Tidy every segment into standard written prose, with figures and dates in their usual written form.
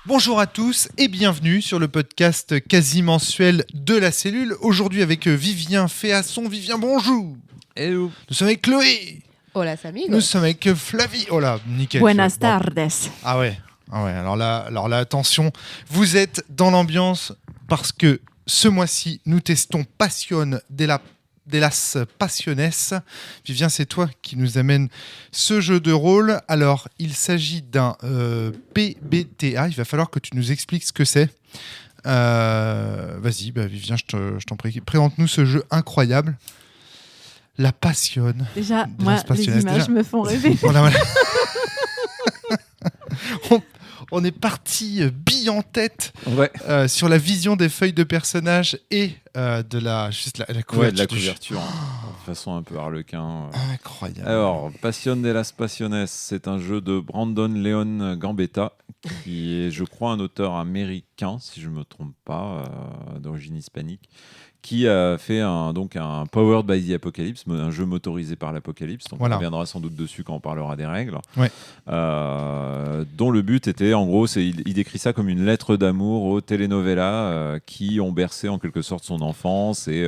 Bonjour à tous et bienvenue sur le podcast quasi mensuel de la cellule. Aujourd'hui avec Vivien Féasson. Vivien, bonjour. Hello. Nous sommes avec Chloé. Hola, amigos. Nous sommes avec Flavie. Oh là, nickel. Buenas Bon. tardes. Ah ouais. Alors là, attention. Vous êtes dans l'ambiance parce que ce mois-ci, nous testons Passion de las Pasiones. Vivien, c'est toi qui nous amène ce jeu de rôle. Alors, il s'agit d'un PBTA. Il va falloir que tu nous expliques ce que c'est. Vas-y, Vivien, je t'en prie. Présente-nous ce jeu incroyable. La Passion. Déjà, de moi, las Pasiones. les images me font rêver. Voilà. On est parti bille en tête sur la vision des feuilles de personnages et de la couverture. Ouais, de la couverture, de façon un peu harlequin. Incroyable. Alors, Passion de las Pasiones, c'est un jeu de Brandon Leon Gambetta, qui est, je crois, un auteur américain, si je ne me trompe pas, d'origine hispanique, qui a fait un Powered by the Apocalypse, un jeu motorisé par l'Apocalypse. Donc on reviendra sans doute dessus quand on parlera des règles. Ouais. Dont le but était, en gros, il décrit ça comme une lettre d'amour aux telenovelas qui ont bercé en quelque sorte son enfance et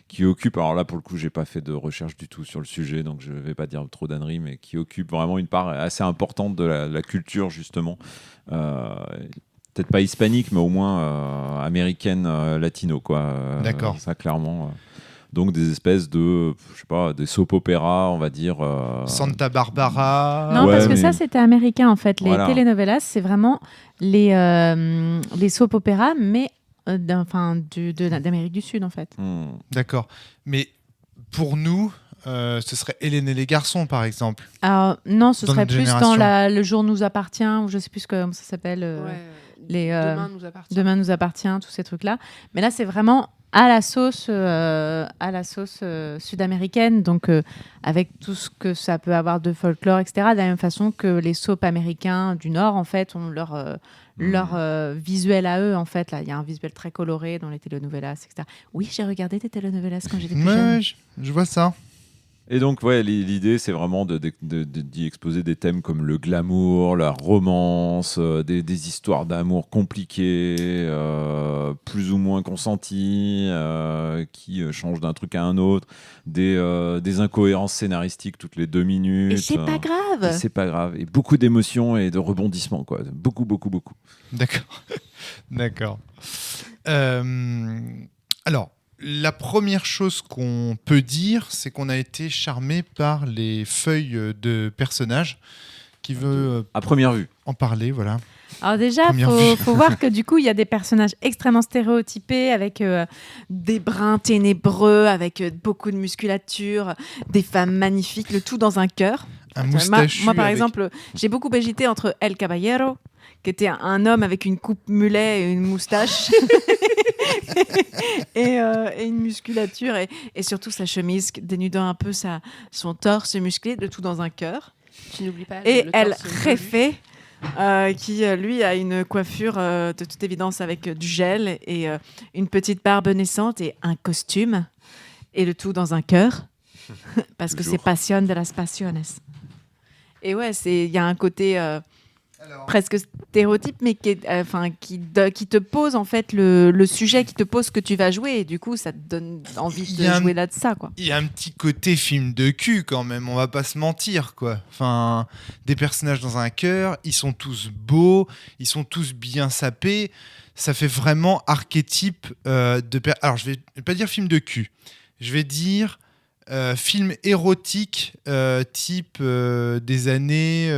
qui occupent, alors là pour le coup j'ai pas fait de recherche du tout sur le sujet, donc je vais pas dire trop d'âneries, mais qui occupent vraiment une part assez importante de la culture justement. Peut-être pas hispanique, mais au moins américaine, latino, quoi. D'accord. Ça, clairement. Donc, des espèces de, je sais pas, des soap-opéras, on va dire. Santa Barbara. Non, Ouais, parce que mais... ça, c'était américain, en fait. Les Voilà. telenovelas, c'est vraiment les soap-opéras, mais d'Amérique du Sud, en fait. D'accord. Mais pour nous, ce serait Hélène et les garçons, par exemple. Alors, non, ce Dans serait notre plus génération. dans Le jour nous appartient, ou je sais plus comment ça s'appelle. Demain nous appartient. Demain nous appartient, tous ces trucs-là. Mais là, c'est vraiment à la sauce sud-américaine, donc avec tout ce que ça peut avoir de folklore, etc. De la même façon que les soaps américains du Nord, en fait, ont leur visuel à eux, en fait. Là, il y a un visuel très coloré dans les telenovelas, etc. Oui, j'ai regardé des telenovelas quand j'étais plus jeune. Je vois ça. Et donc, ouais, l'idée, c'est vraiment d'y exposer des thèmes comme le glamour, la romance, des histoires d'amour compliquées, plus ou moins consenties, qui changent d'un truc à un autre, des incohérences scénaristiques toutes les 2 minutes. Et c'est pas grave. Et c'est pas grave. Et beaucoup d'émotions et de rebondissements, quoi. Beaucoup. D'accord. Alors, la première chose qu'on peut dire, c'est qu'on a été charmé par les feuilles de personnages. Qui veut à première vue en parler, voilà. Alors déjà, il faut voir que du coup, il y a des personnages extrêmement stéréotypés avec des brins ténébreux, avec beaucoup de musculature, des femmes magnifiques, le tout dans un cœur. Un moustachu. Moi, par exemple, j'ai beaucoup hésité entre El Caballero, qui était un homme avec une coupe mulet et une moustache, et une musculature, et surtout sa chemise dénudant un peu son torse musclé, le tout dans un cœur. Tu n'oublies pas Et le El torse Jefe, qui lui a une coiffure de toute évidence avec du gel et une petite barbe naissante et un costume, et le tout dans un cœur, parce que c'est Passion de las Pasiones. Et ouais, il y a un côté presque stéréotype, mais qui te pose en fait le sujet, qui te pose ce que tu vas jouer, et du coup ça te donne envie de jouer là de ça, quoi. Il y a un petit côté film de cul quand même, on va pas se mentir, quoi. Enfin, des personnages dans un cœur, ils sont tous beaux, ils sont tous bien sapés, ça fait vraiment archétype alors je vais pas dire film de cul, je vais dire film érotique type des années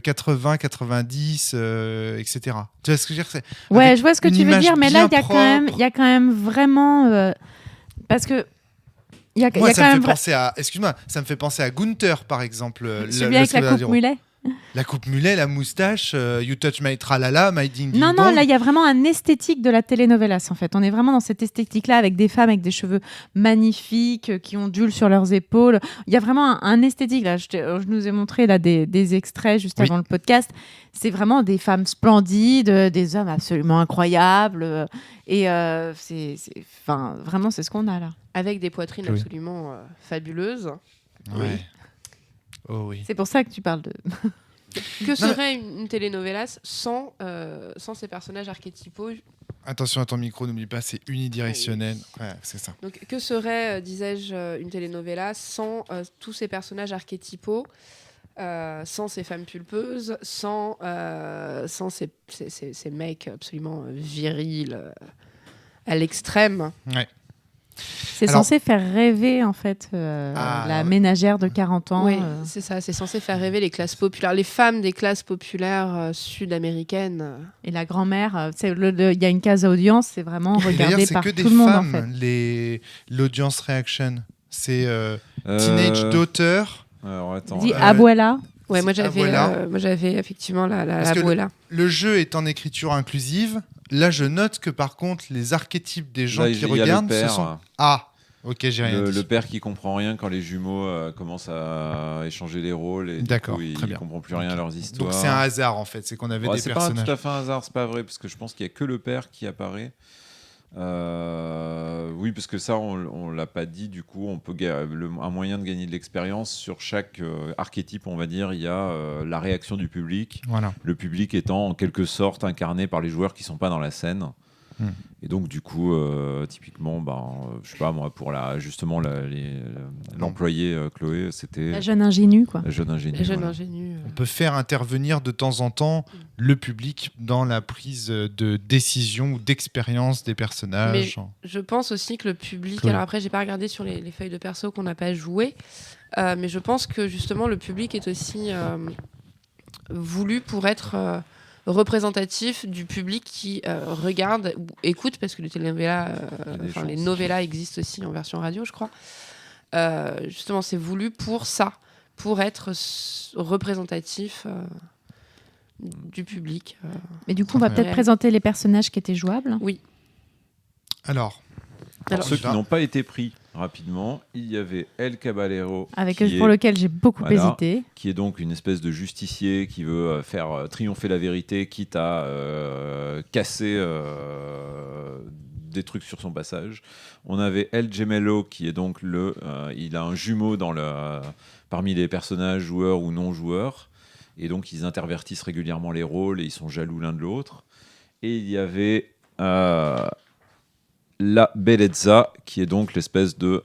80, 90, etc. Tu vois ce que je veux dire? Ouais, je vois ce que tu veux dire, mais là, il propre. y a quand même vraiment... parce que Moi, ça me fait penser à Gunther, par exemple. Celui avec la coupe mulet. La coupe mulet, la moustache, You Touch My Tralala, My Ding Ding Non, Dong. là, il y a vraiment un esthétique de la telenovelas, en fait. On est vraiment dans cette esthétique-là, avec des femmes avec des cheveux magnifiques, qui ondulent sur leurs épaules. Il y a vraiment un esthétique, là. Je nous ai montré là, des extraits juste avant le podcast. C'est vraiment des femmes splendides, des hommes absolument incroyables. Et vraiment, c'est ce qu'on a, là. Avec des poitrines absolument fabuleuses. Ouais. Oh oui. C'est pour ça que tu parles de... Que serait une telenovelas sans ces personnages archétypaux? Attention à ton micro, n'oublie pas, c'est unidirectionnel. Ouais, c'est ça. Donc, que serait, disais-je, une telenovela sans tous ces personnages archétypaux, sans ces femmes pulpeuses, sans ces mecs absolument virils à l'extrême? Ouais. C'est censé faire rêver, en fait, la ménagère de 40 ans. Oui, c'est ça. C'est censé faire rêver les classes populaires, les femmes des classes populaires sud-américaines. Et la grand-mère, il y a une case audience, c'est vraiment regardé par c'est que tout le monde, en fait. L'audience reaction. C'est Teenage Daughter. Alors, attends. Dit Abuela. Ouais, moi j'avais effectivement la abuela. Le jeu est en écriture inclusive. Là, je note que par contre, les archétypes des gens Là, qui il y a regardent, le père, ce sont... Ah, ok, j'ai rien dit. Le père qui comprend rien quand les jumeaux commencent à échanger les rôles et D'accord, du coup, très il bien. comprend plus rien à leurs histoires. Donc c'est un hasard en fait, c'est qu'on avait des c'est personnages. pas tout à fait un hasard, c'est pas vrai parce que je pense qu'il y a que le père qui apparaît. Oui, parce que ça, on l'a pas dit. Du coup, on peut un moyen de gagner de l'expérience sur chaque archétype, on va dire. Il y a la réaction du public. Voilà. Le public étant en quelque sorte incarné par les joueurs qui sont pas dans la scène. Et donc du coup, typiquement, je sais pas moi, pour l'employé Chloé, c'était la jeune ingénue, quoi. La jeune ingénue. On peut faire intervenir de temps en temps le public dans la prise de décision ou d'expérience des personnages. Mais je pense aussi que le public. Alors après, j'ai pas regardé sur les feuilles de perso qu'on n'a pas joué, mais je pense que justement le public est aussi voulu pour être représentatif du public qui regarde ou écoute, parce que les novellas existent aussi en version radio, je crois. Justement, c'est voulu pour ça, pour être représentatif du public. Mais du coup, on va peut-être présenter les personnages qui étaient jouables. Oui. Alors ceux qui n'ont pas été pris rapidement, il y avait El Caballero, pour lequel j'ai beaucoup hésité, qui est donc une espèce de justicier qui veut faire triompher la vérité, quitte à casser des trucs sur son passage. On avait El Gemello, qui est donc il a un jumeau parmi les personnages joueurs ou non joueurs, et donc ils intervertissent régulièrement les rôles et ils sont jaloux l'un de l'autre. Et il y avait la Bellezza, qui est donc l'espèce de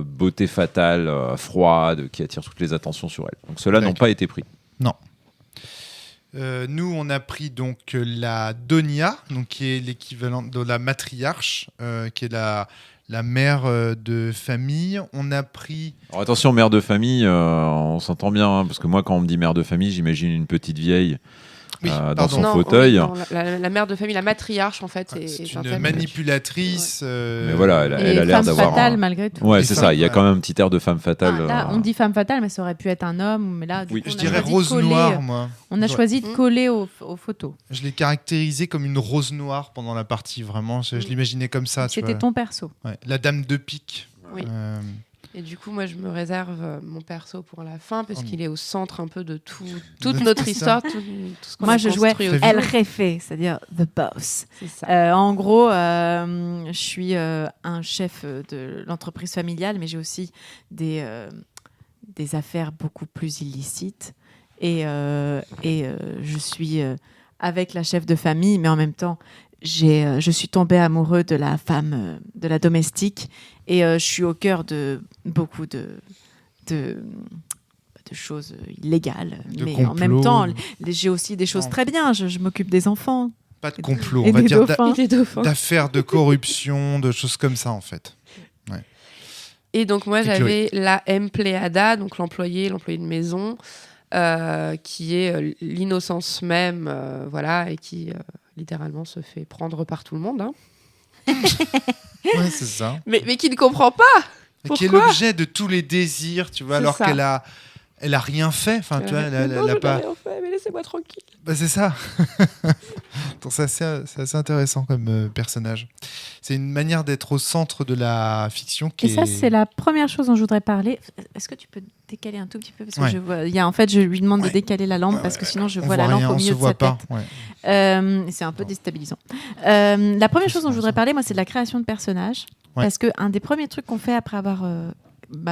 beauté fatale, froide, qui attire toutes les attentions sur elle. Donc ceux-là n'ont pas été pris. Non. Nous, on a pris donc la Donia, donc qui est l'équivalent de la matriarche, qui est la mère de famille. On a pris... Alors attention, mère de famille, on s'entend bien, parce que moi, quand on me dit mère de famille, j'imagine une petite vieille dans son fauteuil. La mère de famille, la matriarche, en fait. C'est une manipulatrice. Mais voilà, elle a l'air d'avoir... femme fatale, malgré tout. Ouais, c'est ça, il y a quand même un petit air de femme fatale. Là, on dit femme fatale, mais ça aurait pu être un homme. Mais là, du coup, je dirais rose noire, moi. On a choisi de coller aux photos. Je l'ai caractérisée comme une rose noire pendant la partie, vraiment. Je l'imaginais comme ça. C'était ton perso. Ouais. La dame de pique. Oui. Et du coup, moi, je me réserve mon perso pour la fin, parce qu'il est au centre un peu de toute notre histoire, tout ce qu'on a construit. Moi, je jouais El Jefe, c'est-à-dire The Boss. C'est ça. En gros, je suis un chef de l'entreprise familiale, mais j'ai aussi des affaires beaucoup plus illicites. Et je suis avec la chef de famille, mais en même temps, je suis tombée amoureux de la femme, de la domestique, et je suis au cœur de beaucoup de choses illégales. Mais complot. En même temps, j'ai aussi des choses très bien. Je m'occupe des enfants. Pas de complot, et on va des dire dauphins. d'affaires de corruption, de choses comme ça en fait. Ouais. Et donc moi, j'avais la empleada, donc l'employé de maison, qui est l'innocence même, voilà, et qui littéralement se fait prendre par tout le monde. Hein. Ouais, c'est ça. Mais qui ne comprend pas. Pourquoi ? Qui est l'objet de tous les désirs, tu vois, alors qu'elle a rien fait. Enfin, tu vois, elle a pas. Rien fait, mais laissez-moi tranquille. Bah, c'est ça. Donc c'est assez intéressant comme personnage. C'est une manière d'être au centre de la fiction. C'est la première chose dont je voudrais parler. Est-ce que tu peux décaler un tout petit peu, parce que je vois, je lui demande de décaler la lampe, parce que sinon je vois la lampe au milieu de sa tête. C'est un peu déstabilisant. La première chose dont je voudrais parler, moi, c'est de la création de personnages. Parce qu'un des premiers trucs qu'on fait après avoir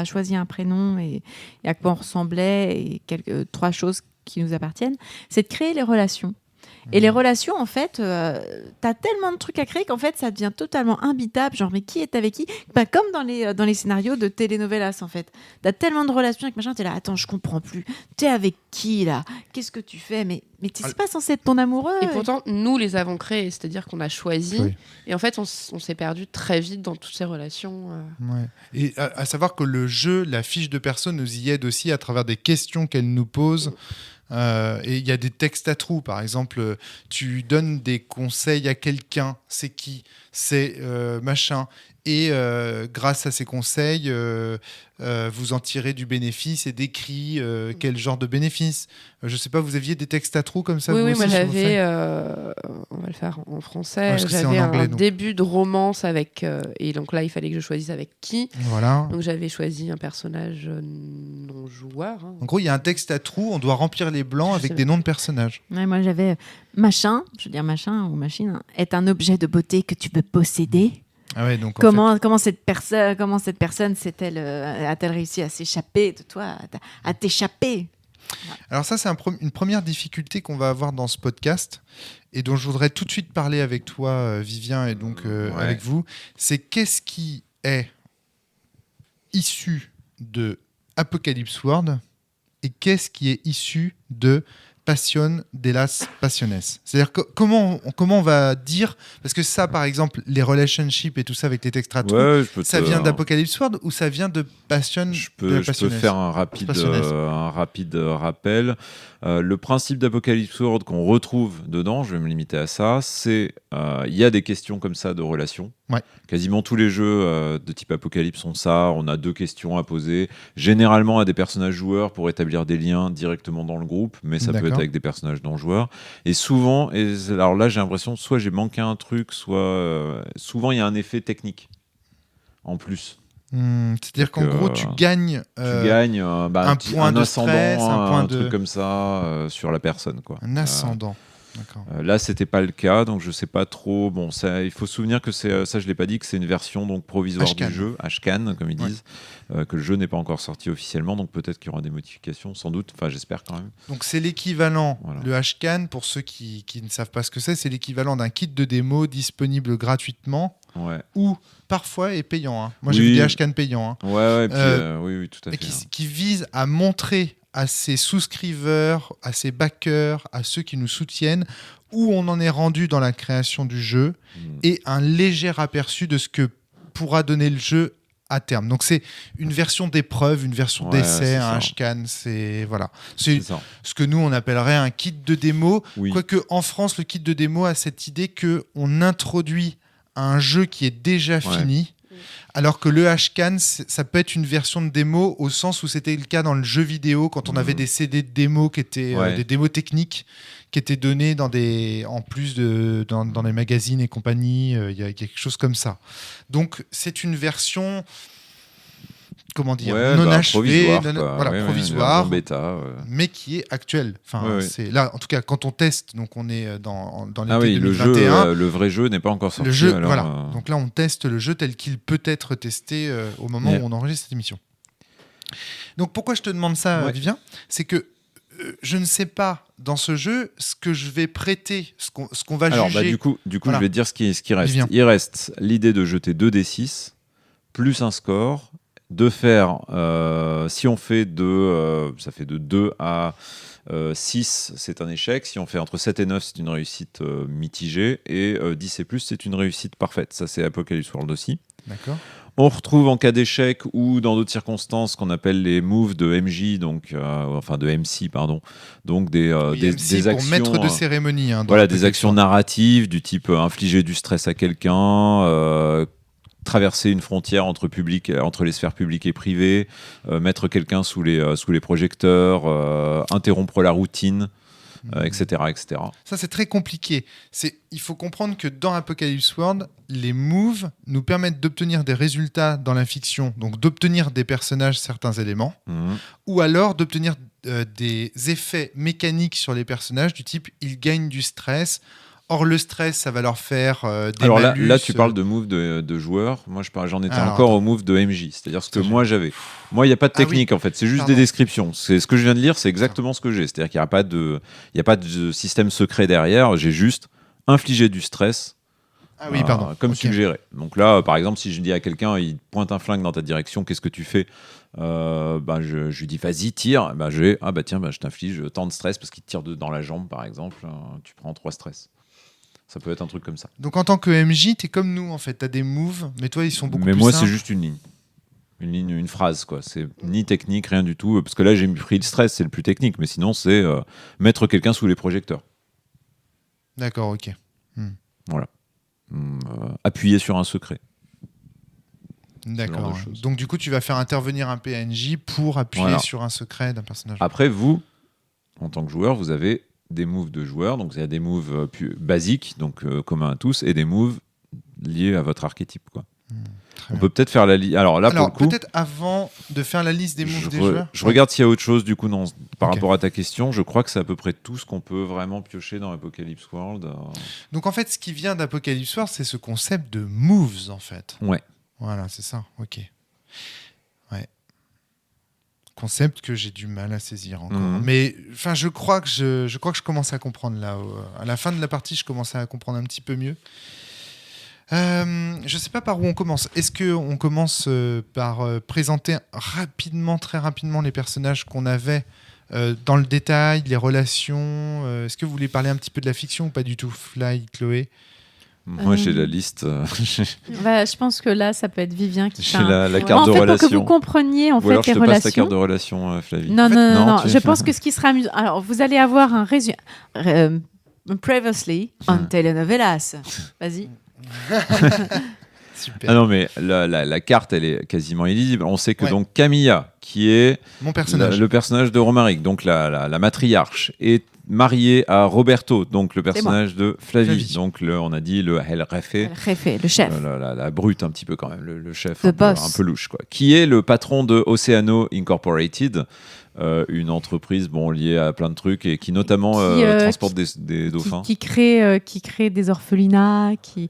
choisi un prénom et à quoi on ressemblait, et 3 choses qui nous appartiennent, c'est de créer les relations. Et les relations, en fait, t'as tellement de trucs à créer qu'en fait, ça devient totalement imbitable. Genre, mais qui est avec qui? Comme dans les scénarios de telenovelas, en fait. T'as tellement de relations avec machin, t'es là, attends, je comprends plus. T'es avec qui, là? Qu'est-ce que tu fais? Mais c'est pas censé être ton amoureux. Et pourtant, nous les avons créés, c'est-à-dire qu'on a choisi. Oui. Et en fait, on s'est perdu très vite dans toutes ces relations. Ouais. Et à savoir que le jeu, la fiche de perso nous y aide aussi à travers des questions qu'elle nous pose. Et il y a des textes à trous, par exemple, tu donnes des conseils à quelqu'un, c'est qui, c'est machin, et grâce à ces conseils, vous en tirez du bénéfice et décrit quel genre de bénéfice. Je sais pas, vous aviez des textes à trous comme ça? Oui, vous oui, aussi, moi sur vos j'avais, feuilles on va le faire en français, parce que c'est en j'avais anglais, un donc. début de romance avec, et donc là il fallait que je choisisse avec qui. Voilà. Donc j'avais choisi un personnage non joueur. Hein. En gros, il y a un texte à trous, on doit remplir les blancs Je avec sais des noms de personnages. Ouais, moi, j'avais machin, je veux dire machin ou machine, hein, est un objet de beauté que tu veux posséder. Ah ouais, donc Comment cette personne a-t-elle réussi à s'échapper de toi, à t'échapper? Alors ça, c'est une première difficulté qu'on va avoir dans ce podcast et dont je voudrais tout de suite parler avec toi, Vivien, et donc avec vous. C'est qu'est-ce qui est issu de Apocalypse World et qu'est-ce qui est issu de Passion de las Passiones. C'est-à-dire comment on va dire, parce que ça, par exemple, les relationships et tout ça avec les textes à trous, ça vient d'Apocalypse World ou ça vient de Passion de las Passiones? Je peux faire un rapide rappel. Le principe d'Apocalypse World qu'on retrouve dedans, je vais me limiter à ça, c'est il y a des questions comme ça de relations. Ouais. Quasiment tous les jeux de type Apocalypse ont ça. On a 2 questions à poser, généralement à des personnages joueurs pour établir des liens directement dans le groupe, mais ça peut être avec des personnages non joueurs. Et souvent, alors là j'ai l'impression, soit j'ai manqué un truc, soit souvent il y a un effet technique en plus. C'est-à-dire qu'en gros, tu gagnes un point de stress, un point truc comme ça sur la personne, quoi. Un ascendant. D'accord. Là, c'était pas le cas, donc je sais pas trop. Bon, ça, il faut se souvenir que c'est ça, je l'ai pas dit, que c'est une version donc provisoire Ashcan. du jeu, Ashcan, comme ils disent, que le jeu n'est pas encore sorti officiellement, donc peut-être qu'il y aura des modifications, sans doute. Enfin, j'espère quand même. Donc c'est l'équivalent, Voilà. le Ashcan, pour ceux qui ne savent pas ce que c'est l'équivalent d'un kit de démo disponible gratuitement ou parfois est payant. Hein. Moi, j'ai vu des Ashcan payants. Hein. Ouais, et puis, oui, tout à fait. Qui vise à montrer à ses souscriveurs, à ses backers, à ceux qui nous soutiennent, où on en est rendu dans la création du jeu et un léger aperçu de ce que pourra donner le jeu à terme. Donc c'est une version d'épreuve, une version d'essai, un Ashcan, c'est ce que nous on appellerait un kit de démo. Quoique en France, le kit de démo a cette idée que on introduit un jeu qui est déjà fini. Alors que le Ashcan, ça peut être une version de démo au sens où c'était le cas dans le jeu vidéo quand on avait des CD de démo qui étaient des démos techniques qui étaient données dans les magazines et compagnie. Il y a quelque chose comme ça. Donc c'est une version, comment dire, non achevée, provisoire, bêta, mais qui est actuelle. Enfin, c'est là, en tout cas, quand on teste, donc on est dans l'été 2021. Le jeu, le vrai jeu n'est pas encore sorti. Le jeu, Donc là, on teste le jeu tel qu'il peut être testé au moment où on enregistre cette émission. Donc pourquoi je te demande ça, Vivien, c'est que je ne sais pas dans ce jeu ce que je vais prêter, ce qu'on va juger. Du coup, je vais te dire ce qui reste. Vivien. Il reste l'idée de jeter 2d6 plus un score. De faire, si on fait ça fait de 2 à 6, c'est un échec. Si on fait entre 7 et 9, c'est une réussite mitigée. Et 10 et plus, c'est une réussite parfaite. Ça, c'est Apocalypse World aussi. D'accord. On retrouve en cas d'échec ou dans d'autres circonstances ce qu'on appelle les moves de MJ, de MC, pardon. Donc des MC actions. Pour maître de cérémonie. Hein, des actions narratives du type infliger du stress à quelqu'un. Traverser une frontière entre les sphères publiques et privées, mettre quelqu'un sous les projecteurs, interrompre la routine, etc., etc. Ça, c'est très compliqué. Il faut comprendre que dans Apocalypse World, les moves nous permettent d'obtenir des résultats dans la fiction, donc d'obtenir des personnages certains éléments, ou alors d'obtenir des effets mécaniques sur les personnages du type ils gagnent du stress Or, le stress, ça va leur faire des Alors malus. là, tu parles de move de joueurs. Moi, j'en étais Alors, encore attends. au move de MJ, c'est-à-dire ce que Attends, moi j'avais. Moi, il n'y a pas de Ah oui. technique en fait, c'est juste Pardon. des descriptions. C'est ce que je viens de lire, c'est exactement ce que j'ai. C'est-à-dire qu'il n'y a pas de système secret derrière. J'ai juste infligé du stress. Ah oui, pardon. Comme Ok. suggéré. Donc là, par exemple, si je dis à quelqu'un, il pointe un flingue dans ta direction, qu'est-ce que tu fais ? Je lui dis vas-y, tire. Je t'inflige tant de stress parce qu'il te tire dans la jambe, par exemple. Tu prends 3 stress. Ça peut être un truc comme ça. Donc, en tant que MJ, t'es comme nous, en fait. T'as des moves, mais toi, ils sont beaucoup Mais plus moi, simples. c'est juste une ligne. Une phrase, quoi. C'est ni technique, rien du tout. Parce que là, j'ai pris le stress, c'est le plus technique. Mais sinon, c'est mettre quelqu'un sous les projecteurs. D'accord, ok. Appuyer sur un secret. D'accord. de choses. Donc, du coup, tu vas faire intervenir un PNJ pour appuyer Voilà. sur un secret d'un personnage. Après, vous, en tant que joueur, vous avez des moves de joueurs. Donc, il y a des moves basiques, donc communs à tous, et des moves liés à votre archétype, quoi. Très On bien. peut peut-être faire la liste. Alors là, Alors, pour le coup, peut-être avant de faire la liste des moves des joueurs. je regarde s'il y a autre chose du coup par Ok. rapport à ta question. Je crois que c'est à peu près tout ce qu'on peut vraiment piocher dans Apocalypse World. Donc, en fait, ce qui vient d'Apocalypse World, c'est ce concept de moves, en fait. Ouais. Voilà, c'est ça. Ok. Ouais. Concept que j'ai du mal à saisir encore. Mhm. Mais enfin, je crois que je commence à comprendre là. À la fin de la partie, je commençais à comprendre un petit peu mieux. Je sais pas par où on commence. Est-ce que on commence par présenter très rapidement les personnages qu'on avait dans le détail, les relations. Est-ce que vous voulez parler un petit peu de la fiction ou pas du tout, Fly, Chloé? Moi, j'ai la liste. Je pense que là, ça peut être Vivien qui J'ai fait un- la En carte de fait, pour que relation. vous compreniez en Ou fait alors, je les te passe ta relations. carte de relation, Flavie. Non, En fait, non, non, non, non. tu- Je pense que ce qui sera amusant. Alors, vous allez avoir un résumé. Previously on telenovelas. Vas-y. Super. Ah non, mais la carte, elle est quasiment illisible. On sait que Ouais. donc Camilla, qui est Mon personnage. le personnage de Romaric, donc la matriarche, est mariée à Roberto, donc le personnage de Flavie. Flavie. Donc on a dit le El Refe, Réfé, le chef. la brute un petit peu quand même, le chef The un boss. peu louche, quoi. Qui est le patron de Oceano Incorporated, une entreprise liée à plein de trucs et qui notamment transporte des dauphins. Qui crée des orphelinats, qui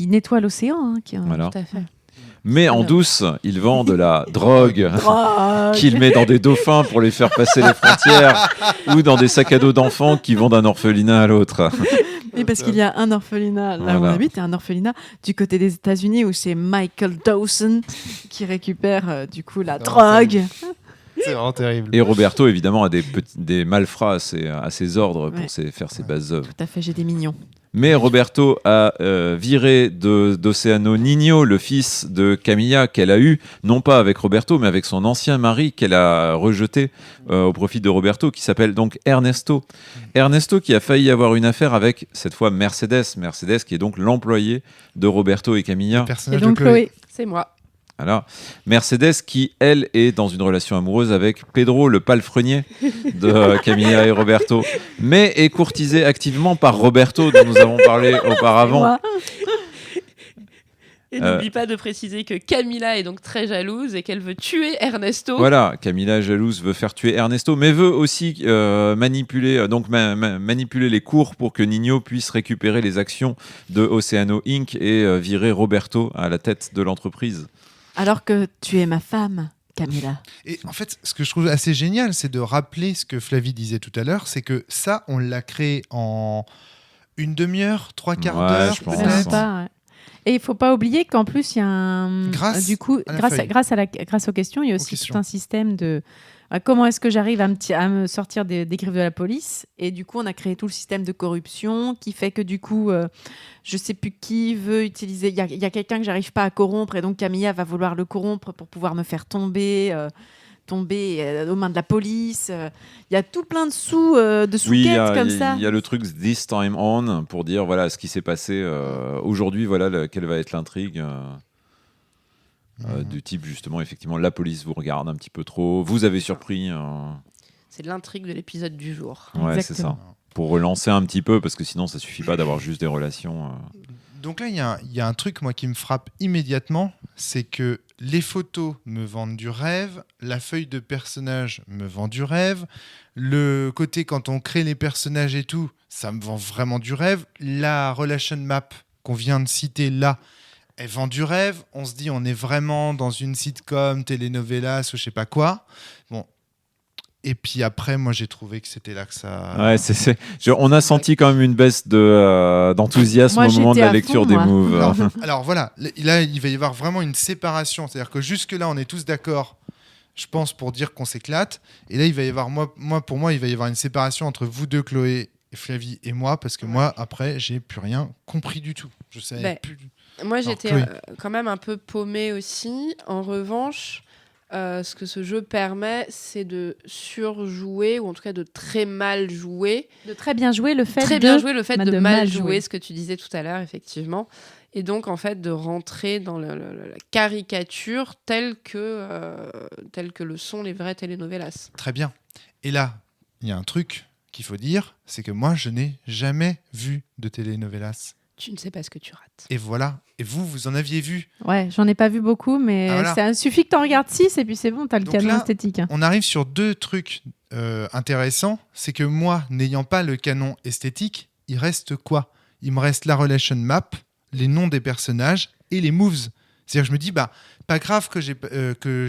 nettoie l'océan. Hein, Voilà. Tout à fait. Mais en Alors. douce, il vend de la drogue Drogue. qu'il met dans des dauphins pour les faire passer les frontières ou dans des sacs à dos d'enfants qui vont d'un orphelinat à l'autre. Oui, parce qu'il y a un orphelinat là où on Voilà. habite et un orphelinat du côté des États-Unis où c'est Michael Dawson qui récupère du coup la drogue. C'est vraiment terrible. Et Roberto, évidemment, a des malfrats à ses ordres pour Ouais. faire ses bases œuvres. Tout à fait, j'ai des mignons. Mais Roberto a viré d'Oceano Nino, le fils de Camilla, qu'elle a eu, non pas avec Roberto, mais avec son ancien mari qu'elle a rejeté au profit de Roberto, qui s'appelle donc Ernesto. Ernesto qui a failli avoir une affaire avec, cette fois, Mercedes. Mercedes qui est donc l'employé de Roberto et Camilla. Le Et personnage donc de Chloé. Chloé. C'est moi. Voilà. Mercedes qui, elle, est dans une relation amoureuse avec Pedro, le palefrenier de Camilla et Roberto, mais est courtisée activement par Roberto, dont nous avons parlé auparavant. Moi. Et n'oublie pas de préciser que Camilla est donc très jalouse et qu'elle veut tuer Ernesto. Voilà, Camilla jalouse veut faire tuer Ernesto, mais veut aussi manipuler les cours pour que Nino puisse récupérer les actions de Oceano Inc. et virer Roberto à la tête de l'entreprise. Alors que tu es ma femme, Camilla. Et en fait, ce que je trouve assez génial, c'est de rappeler ce que Flavie disait tout à l'heure, c'est que ça, on l'a créé en une demi-heure, 3/4 Ouais, d'heure, je pense. Même peut-être. pas, ouais. Et il faut pas oublier qu'en plus il y a un Grâce du coup à la feuille. grâce aux questions, il y a aussi questions. tout un système de comment est-ce que j'arrive à me sortir des griffes de la police, et du coup on a créé tout le système de corruption qui fait que du coup je sais plus qui veut utiliser, il y a quelqu'un que j'arrive pas à corrompre et donc Camilla va vouloir le corrompre pour pouvoir me faire tomber aux mains de la police. Il y a tout plein de Oui, sous-quêtes comme ça. il y a le truc This Time On pour dire voilà ce qui s'est passé aujourd'hui, voilà quelle va être l'intrigue. Du type justement effectivement la police vous regarde un petit peu trop, vous avez surpris C'est l'intrigue de l'épisode du jour. ouais c'est ça, Exactement. pour relancer un petit peu parce que sinon ça suffit pas d'avoir juste des relations Donc là, il y a un truc, moi, qui me frappe immédiatement, c'est que les photos me vendent du rêve, la feuille de personnage me vend du rêve, le côté quand on crée les personnages et tout, ça me vend vraiment du rêve. La relation map qu'on vient de citer là, elle vend du rêve. On se dit, on est vraiment dans une sitcom, telenovelas ou je sais pas quoi. Bon. Et puis après, moi, j'ai trouvé que c'était là que ça... Ouais, on a senti quand même une baisse d'enthousiasme Moi, au moment de j'étais la à lecture fond, des moi. moves. Alors voilà, là, il va y avoir vraiment une séparation. C'est-à-dire que jusque-là, on est tous d'accord, je pense, pour dire qu'on s'éclate. Et là, il va y avoir, pour moi, il va y avoir une séparation entre vous deux, Chloé, et Flavie et moi, parce que moi, après, j'ai plus rien compris du tout. Je savais plus. Moi, Alors, j'étais Chloé. quand même un peu paumée aussi. En revanche, ce que ce jeu permet, c'est de surjouer, ou en tout cas de très mal jouer. De très bien jouer le fait Très de... bien jouer le fait de de mal mal jouer, jouer. ce que tu disais tout à l'heure, effectivement. Et donc, en fait, de rentrer dans la caricature telle que le sont les vraies telenovelas. Très bien. Et là, il y a un truc qu'il faut dire, c'est que moi, je n'ai jamais vu de telenovelas. Tu ne sais pas ce que tu rates. Et voilà. Et vous en aviez vu. Ouais, j'en ai pas vu beaucoup, mais Ah, voilà. ça suffit que t'en regardes 6 et puis c'est bon, t'as le Donc canon là, esthétique. On arrive sur deux trucs intéressants. C'est que moi, n'ayant pas le canon esthétique, il reste quoi ? Il me reste la relation map, les noms des personnages et les moves. C'est-à-dire que je me dis, pas grave que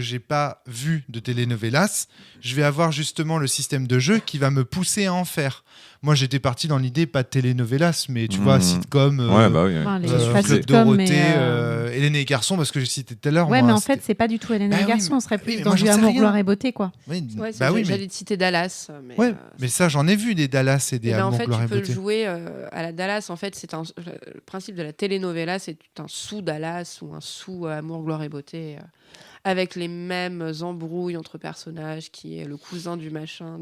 j'ai pas vu de telenovelas, je vais avoir justement le système de jeu qui va me pousser à en faire. Moi, j'étais parti dans l'idée, pas de telenovelas, mais tu vois, sitcom, Ouais, bah oui. ouais. Enfin, les Club sitcoms, Dorothée, mais, Hélène et les garçons, parce que j'ai cité tout à l'heure. Ouais, moi, mais en c'était- fait, c'est pas du tout Hélène et Bah les oui, garçons, on serait oui, plus mais dans moi, du j'en sais amour, rien. gloire et beauté, quoi. Oui, Ouais, bah oui, j'allais te citer Dallas. Mais, ouais, mais ça, j'en ai vu des Dallas et des Eh ben, en Amour, fait, Gloire tu et peux le Beauté. jouer à la Dallas. En fait, le principe de la telenovela, c'est un sous-Dallas ou un sous-Amour, Gloire et Beauté, avec les mêmes embrouilles entre personnages, qui est le cousin du machin,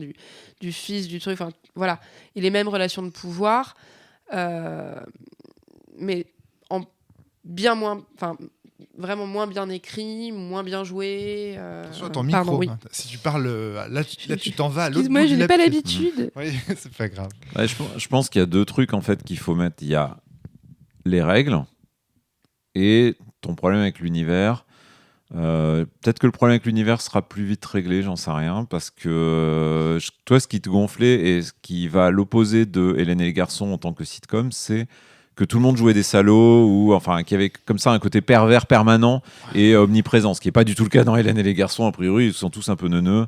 du fils, du truc. Enfin, voilà. Et les mêmes relations de pouvoir, mais en bien moins... Enfin, vraiment moins bien écrit, moins bien joué. Attention à ton pardon, micro. oui. Hein. Si tu parles, là, tu t'en vas à l'autre Excuse-moi, bout je de n'ai la pas pièce. l'habitude. Oui, c'est pas grave. Ouais, je pense qu'il y a deux trucs en fait qu'il faut mettre. Il y a les règles et ton problème avec l'univers. Peut-être que le problème avec l'univers sera plus vite réglé, j'en sais rien, parce que toi, ce qui te gonflait et ce qui va à l'opposé de Hélène et les garçons en tant que sitcom, c'est que tout le monde jouait des salauds ou enfin qu'il y avait comme ça un côté pervers permanent et omniprésent, ce qui est pas du tout le cas dans Hélène et les garçons. A priori, ils sont tous un peu neuneux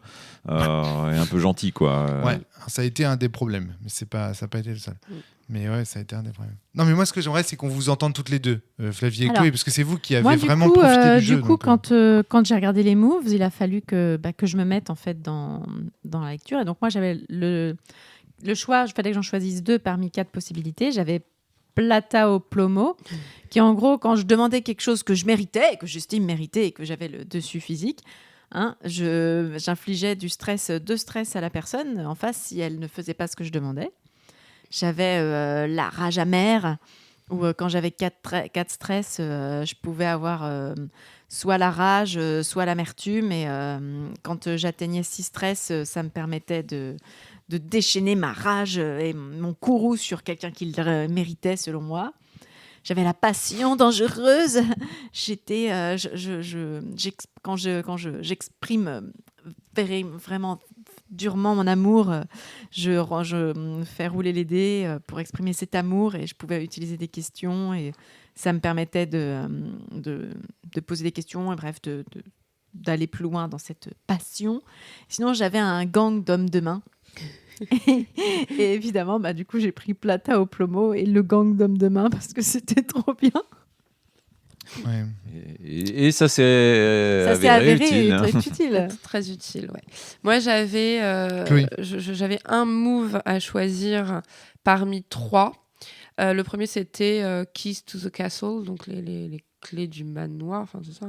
et un peu gentils, quoi. Ouais, ça a été un des problèmes, mais ça n'a pas été le seul. Mm. Mais ouais, ça a été un des problèmes. Non, mais moi, ce que j'aimerais, c'est qu'on vous entende toutes les deux, Flavie et Alors, Chloé, parce que c'est vous qui avez Moi, du vraiment coup, profité du jeu. donc, quand j'ai regardé les moves, il a fallu que je me mette en fait dans la lecture. Et donc moi, j'avais le choix. Il fallait que j'en choisisse 2 parmi 4 possibilités. J'avais Plata au Plomo, qui en gros, quand je demandais quelque chose que je méritais, et que j'estime mériter, et que j'avais le dessus physique, j'infligeais de stress à la personne en face si elle ne faisait pas ce que je demandais. J'avais la rage amère, où quand j'avais 4 stress, je pouvais avoir soit la rage, soit l'amertume. Et quand j'atteignais 6 stress, ça me permettait de déchaîner ma rage et mon courroux sur quelqu'un qui le méritait, selon moi. J'avais la passion dangereuse. J'étais, quand j'exprime vraiment durement mon amour, je fais rouler les dés pour exprimer cet amour, et je pouvais utiliser des questions et ça me permettait de poser des questions et bref d'aller plus loin dans cette passion. Sinon, j'avais un gang d'hommes de main. Et évidemment, du coup, j'ai pris Plata au Plomo et le gang d'hommes de main parce que c'était trop bien. ouais. Et ça s'est avéré utile. être utile. Très utile, ouais. Moi, j'avais un move à choisir parmi 3. Le premier, c'était Keys to the Castle, donc les clés du manoir, enfin c'est ça.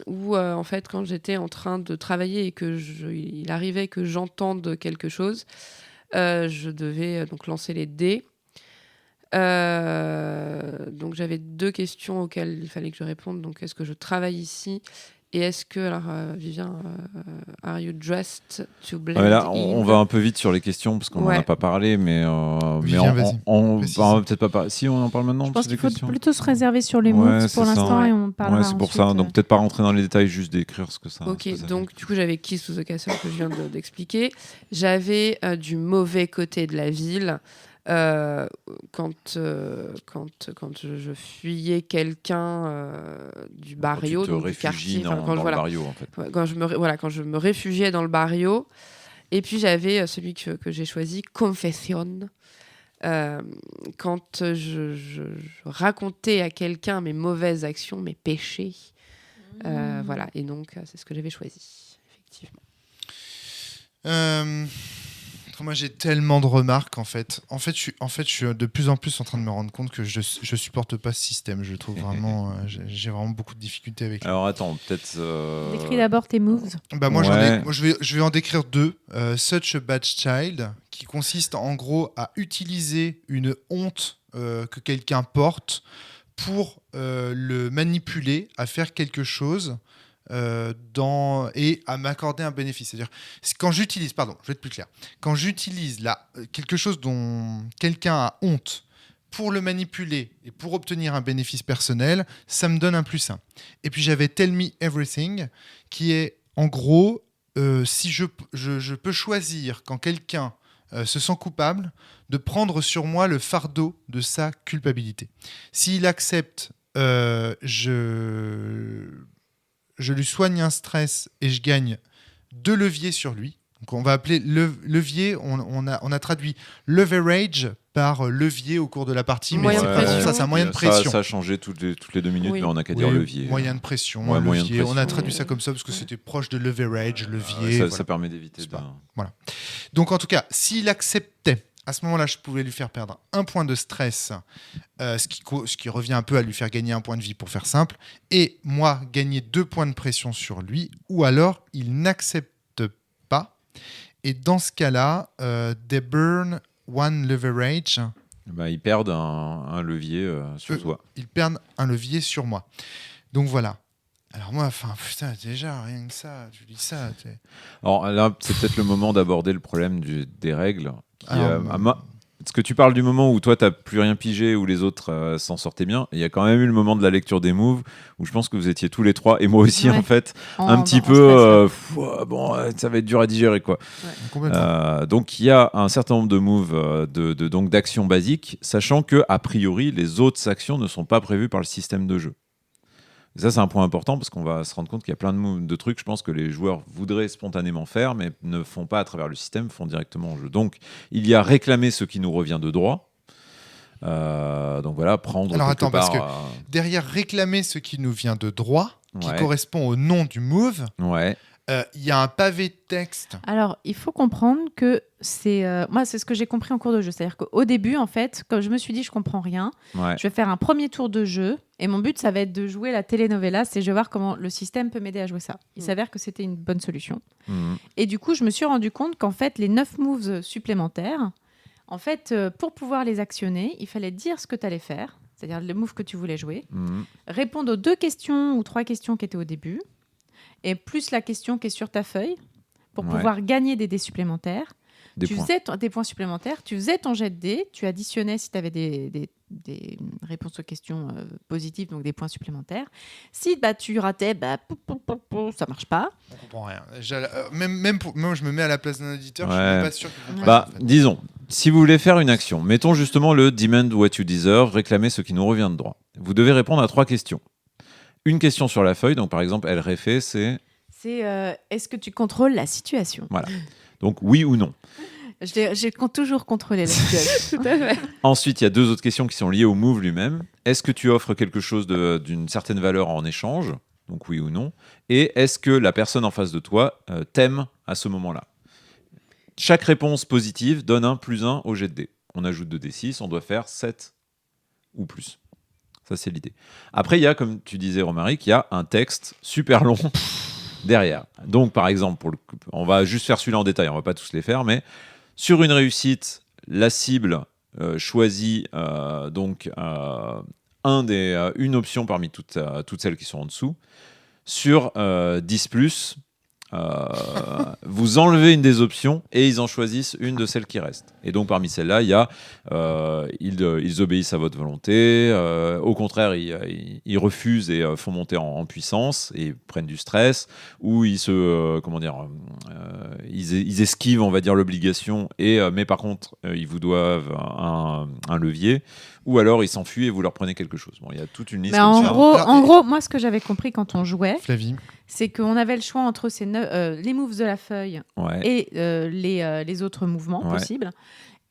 Où en fait, quand j'étais en train de travailler et il arrivait que j'entende quelque chose, je devais donc lancer les dés. Donc j'avais 2 questions auxquelles il fallait que je réponde. Donc est-ce que je travaille ici Et est-ce que, alors, Vivien, are you dressed to blend Là, in? on va un peu vite sur les questions parce qu'on n'en a pas parlé, mais Vivien, vas-y, précise. on va peut-être pas parler. Si on en parle maintenant, Je pense c'est qu'il des faut questions. plutôt se réserver sur les Ouais, moves c'est pour ça. l'instant et on parlera Ouais, c'est pour ça. ensuite, Donc peut-être pas rentrer dans les détails, juste décrire ce que ça. Ok, ce que ça donc du coup j'avais Kiss to the Castle que je viens d'expliquer. J'avais du mauvais côté de la ville. Quand je fuyais quelqu'un du barrio, quand tu te donc du réfugies quartier, dans le barrio, en fait. quand je me réfugiais dans le barrio. Et puis j'avais celui que j'ai choisi, Confession. Quand je racontais à quelqu'un mes mauvaises actions, mes péchés. Voilà, et donc c'est ce que j'avais choisi, effectivement. Moi, j'ai tellement de remarques en fait. En fait, je suis de plus en plus en train de me rendre compte que je supporte pas ce système. Je trouve vraiment, j'ai vraiment beaucoup de difficultés avec. Alors attends, peut-être. Décris d'abord tes moves. Bah moi, Ouais. je vais en décrire deux. Such a Bad Child, qui consiste en gros à utiliser une honte que quelqu'un porte pour le manipuler à faire quelque chose. Et à m'accorder un bénéfice. C'est-à-dire, quand j'utilise, pardon, je vais être plus clair, quand j'utilise quelque chose dont quelqu'un a honte pour le manipuler et pour obtenir un bénéfice personnel, ça me donne un +1. Et puis j'avais Tell Me Everything, qui est en gros, si je peux choisir quand quelqu'un se sent coupable, de prendre sur moi le fardeau de sa culpabilité. S'il accepte, je lui soigne un stress et je gagne 2 leviers sur lui. Donc on va appeler levier, on a traduit leverage par levier au cours de la partie, mais Moyen c'est de pas pression. ça, c'est un moyen de pression. Ça a changé toutes les 2 minutes, Oui. mais on n'a qu'à dire Oui, levier. moyen de pression, Ouais, un moyen de levier. On a pression. traduit ça comme ça parce que c'était proche de leverage, levier. Ça permet d'éviter. C'est pas- Voilà. Donc en tout cas, s'il acceptait, à ce moment-là, je pouvais lui faire perdre 1 point de stress, ce qui revient un peu à lui faire gagner 1 point de vie pour faire simple, et moi gagner 2 points de pression sur lui, ou alors il n'accepte pas. Et dans ce cas-là, they burn 1 leverage. Bah, ils perdent un levier sur toi. Ils perdent un levier sur moi. Donc voilà. Alors moi, putain, déjà, rien que ça, tu dis ça. Alors là, c'est peut-être le moment d'aborder le problème des règles. Alors, Parce que tu parles du moment où toi, tu n'as plus rien pigé, où les autres s'en sortaient bien. Il y a quand même eu le moment de la lecture des moves, où je pense que vous étiez tous les trois, et moi aussi Ouais. en fait, un petit peu, ça va être dur à digérer, quoi. complètement. Donc il y a un certain nombre de moves, donc d'actions basiques, sachant que a priori, les autres actions ne sont pas prévues par le système de jeu. Et ça, c'est un point important parce qu'on va se rendre compte qu'il y a plein de trucs, je pense, que les joueurs voudraient spontanément faire, mais ne font pas à travers le système, font directement en jeu. Donc, il y a réclamer ce qui nous revient de droit. Donc voilà, prendre. Alors quelque attends, parce part, que derrière réclamer ce qui nous vient de droit, qui Ouais. correspond au nom du move, Ouais. il y a un pavé de texte. Alors, il faut comprendre que moi, c'est ce que j'ai compris en cours de jeu. C'est-à-dire qu'au début, en fait, comme je me suis dit, je comprends rien, Ouais. je vais faire un premier tour de jeu et mon but, ça va être de jouer la telenovela. C'est je vais voir comment le système peut m'aider à jouer ça. Il s'avère que c'était une bonne solution. Mhm. Et du coup, je me suis rendu compte qu'en fait, les 9 moves supplémentaires, en fait, pour pouvoir les actionner, il fallait dire ce que tu allais faire, c'est-à-dire le move que tu voulais jouer, Mhm. répondre aux 2 questions ou 3 questions qui étaient au début, et plus la question qui est sur ta feuille, pour Ouais. pouvoir gagner des dés supplémentaires. Des Tu points. faisais des points supplémentaires, tu faisais ton jet de dés, tu additionnais si tu avais des réponses aux questions positives, donc des points supplémentaires. Si tu ratais, ça marche pas. On comprend rien. Même moi, je me mets à la place d'un auditeur, je suis Ouais. même pas sûr qu'il comprenne. Bah, en fait. disons, si vous voulez faire une action, mettons justement le demand what you deserve, réclamer ce qui nous revient de droit. Vous devez répondre à 3 questions. Une question sur la feuille, donc par exemple, elle réfait, c'est C'est est-ce que tu contrôles la situation? voilà. Donc oui ou non. J'ai toujours contrôlé la situation. Tout à fait. Ensuite, il y a 2 autres questions qui sont liées au move lui-même. Est-ce que tu offres quelque chose d'une certaine valeur en échange? Donc oui ou non. Et est-ce que la personne en face de toi t'aime à ce moment-là? Chaque réponse positive donne un +1 au jet de dés. On ajoute 2d6, on doit faire 7 ou plus. Ça, c'est l'idée. Après, il y a, comme tu disais, Romaric, il y a un texte super long derrière. Donc, par exemple, on va juste faire celui-là en détail, on va pas tous les faire, mais sur une réussite, la cible choisit une option parmi toutes celles qui sont en dessous. sur 10+, vous enlevez une des options et ils en choisissent une de celles qui restent. Et donc parmi celles-là, il y a ils obéissent à votre volonté, au contraire ils refusent et font monter en puissance et prennent du stress, ou ils se ils esquivent, on va dire, l'obligation, mais par contre ils vous doivent un levier, ou alors ils s'enfuient et vous leur prenez quelque chose. Bon, il y a toute une liste. Mais comme ça. en gros, moi, ce que j'avais compris quand on jouait, Flavie. c'est qu'on avait le choix entre les moves de la feuille Ouais. et les autres mouvements Ouais. possibles.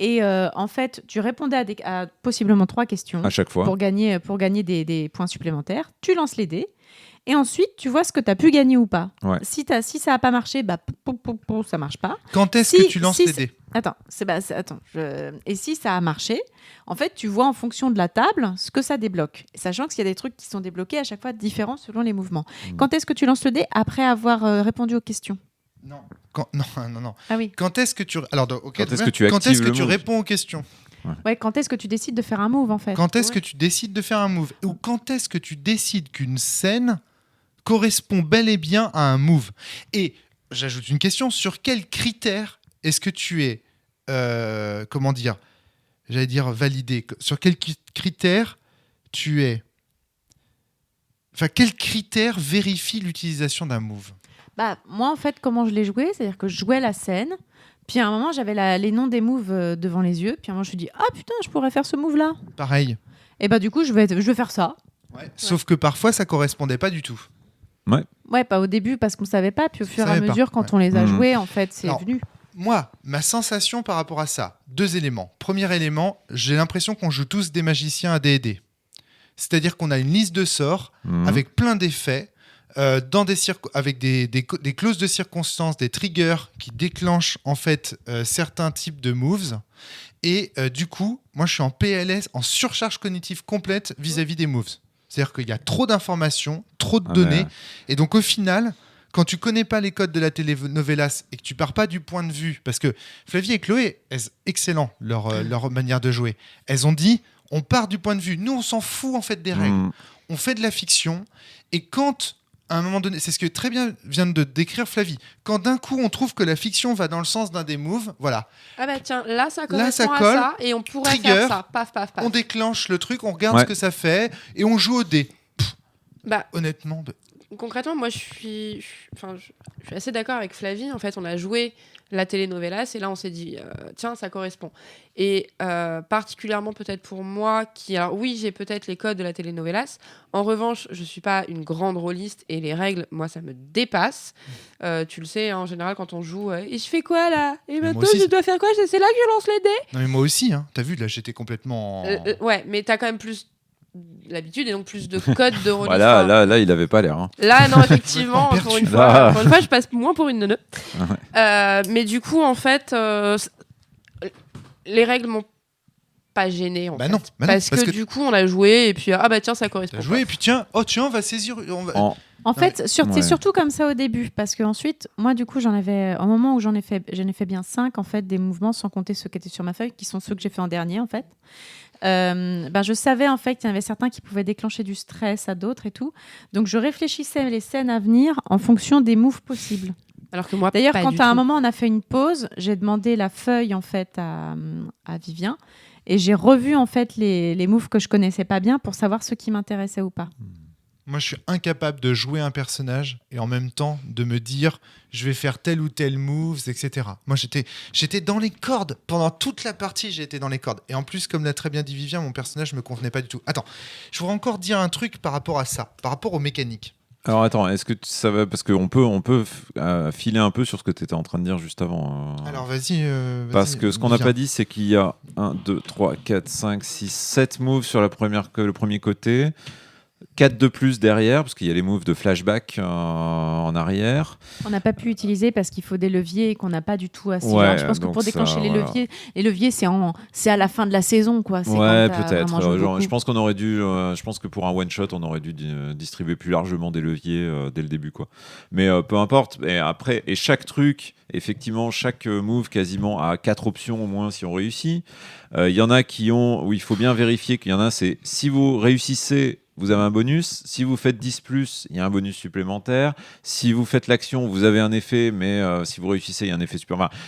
Et en fait, tu répondais à possiblement 3 questions À chaque fois. pour gagner des points supplémentaires. Tu lances les dés. Et ensuite, tu vois ce que tu as pu gagner ou pas. Ouais. Si ça n'a pas marché, ça ne marche pas. Quand est-ce Si- que tu lances si les c'est- dés? Attends, et si ça a marché, en fait, tu vois en fonction de la table ce que ça débloque. Sachant qu'il y a des trucs qui sont débloqués à chaque fois différents selon les mouvements. Quand est-ce que tu lances le dé? Après avoir répondu aux questions. Non. Non. Ah oui. Quand est-ce que tu... Alors, ok, Quand est-ce très que tu bien. Quand actives est-ce que le tu move? réponds aux questions? Ouais, quand est-ce que tu décides de faire un move en fait? Quand est-ce Ouais. que tu décides de faire un move? Ou quand est-ce que tu décides qu'une scène correspond bel et bien à un move? Et j'ajoute une question, sur quels critères est-ce que tu es, comment dire, j'allais dire validé, sur quels critères tu es... Enfin, quels critères vérifient l'utilisation d'un move? Bah, moi, en fait, comment je l'ai joué, c'est-à-dire que je jouais la scène, puis à un moment, j'avais les noms des moves devant les yeux, puis à un moment, je me suis dit, ah putain, je pourrais faire ce move-là. Pareil. Et bah, du coup, je vais faire ça. Sauf que parfois, ça correspondait pas du tout. Ouais, pas au début parce qu'on savait pas, puis au fur et à savait pas, mesure, quand ouais. on les a Mhm. joués, en fait, c'est Alors, venu. Moi, ma sensation par rapport à ça, 2 éléments. Premier élément, j'ai l'impression qu'on joue tous des magiciens à D&D. C'est-à-dire qu'on a une liste de sorts Mhm. avec plein d'effets, avec des clauses de circonstances, des triggers qui déclenchent en fait certains types de moves. Et du coup, moi je suis en PLS, en surcharge cognitive complète vis-à-vis des moves. C'est-à-dire qu'il y a trop d'informations, trop de Ah, données. ouais. Et donc au final, quand tu connais pas les codes de la telenovelas et que tu pars pas du point de vue, parce que Flavie et Chloé, excellent leur manière de jouer. Elles ont dit, on part du point de vue. Nous, on s'en fout en fait des règles. Mhm. On fait de la fiction. Et quand, à un moment donné, c'est ce que très bien vient de décrire Flavie, quand d'un coup on trouve que la fiction va dans le sens d'un des moves, voilà, Ah bah tiens, là ça Là, correspond ça à colle. ça et on pourrait Trigger. faire ça. Paf, paf, paf. on déclenche le truc, on regarde Ouais. ce que ça fait et on joue au dé. Bah, Honnêtement, concrètement, moi je suis assez d'accord avec Flavie. En fait, on a joué la telenovelas et là on s'est dit, tiens, ça correspond. Et particulièrement peut-être pour moi, alors oui, j'ai peut-être les codes de la telenovelas. En revanche, je suis pas une grande rôliste et les règles, moi, ça me dépasse. Tu le sais, hein, en général, quand on joue, et je fais quoi là? Et moi maintenant, aussi. je dois faire quoi? C'est là que je lance les dés. non mais moi aussi, hein, t'as vu, là j'étais complètement... Ouais, mais t'as quand même plus l'habitude et donc plus de codes de rôliste. Voilà, là, il avait pas l'air. Hein. Là, non, effectivement, Complètement pour une perdu. fois, je passe moins pour une neuneu. Mais du coup, en fait, les règles m'ont pas gêné. Bah non, parce que du coup, on a joué et puis ah bah tiens, ça correspond. T'as joué et puis tiens, on va saisir... En fait, Ouais. c'est surtout comme ça au début, parce qu'ensuite, moi, du coup, au moment où j'en ai fait bien 5, en fait, des mouvements, sans compter ceux qui étaient sur ma feuille, qui sont ceux que j'ai fait en dernier, en fait. Je savais, en fait, qu'il y en avait certains qui pouvaient déclencher du stress à d'autres et tout. Donc, je réfléchissais les scènes à venir en fonction des moves possibles. Alors que moi, D'ailleurs, pas quand du à un tout. moment, on a fait une pause, j'ai demandé la feuille, en fait, à Vivien. Et j'ai revu, en fait, les moves que je connaissais pas bien pour savoir ceux qui m'intéressaient ou pas. Moi, je suis incapable de jouer un personnage et en même temps de me dire je vais faire tel ou tel moves, etc. Moi, j'étais dans les cordes. Pendant toute la partie, j'ai été dans les cordes. Et en plus, comme l'a très bien dit Vivien, mon personnage me convenait pas du tout. Attends, je voudrais encore dire un truc par rapport à ça, par rapport aux mécaniques. Alors attends, est-ce que ça va, parce qu'on peut filer un peu sur ce que tu étais en train de dire juste avant. Alors, vas-y. Parce que ce qu'on n'a Vivien. pas dit, c'est qu'il y a 1, 2, 3, 4, 5, 6, 7 moves sur le premier côté, 4 de plus derrière, parce qu'il y a les moves de flashback en arrière. On n'a pas pu utiliser parce qu'il faut des leviers et qu'on n'a pas du tout assez. Ouais, Je pense que donc pour déclencher ça, les voilà. leviers, c'est à la fin de la saison, quoi. C'est Ouais, quand t'as peut-être. vraiment joué beaucoup. Je pense qu'on aurait dû. Je pense que pour un one shot, on aurait dû distribuer plus largement des leviers dès le début, quoi. Mais peu importe. Et après, chaque truc, effectivement, chaque move quasiment a 4 options au moins si on réussit. Il y en a où il faut bien vérifier qu'il y en a. C'est si vous réussissez, vous avez un bonus. Si vous faites 10+, il y a un bonus supplémentaire. Si vous faites l'action, vous avez un effet, mais si vous réussissez, il y a un effet supplémentaire.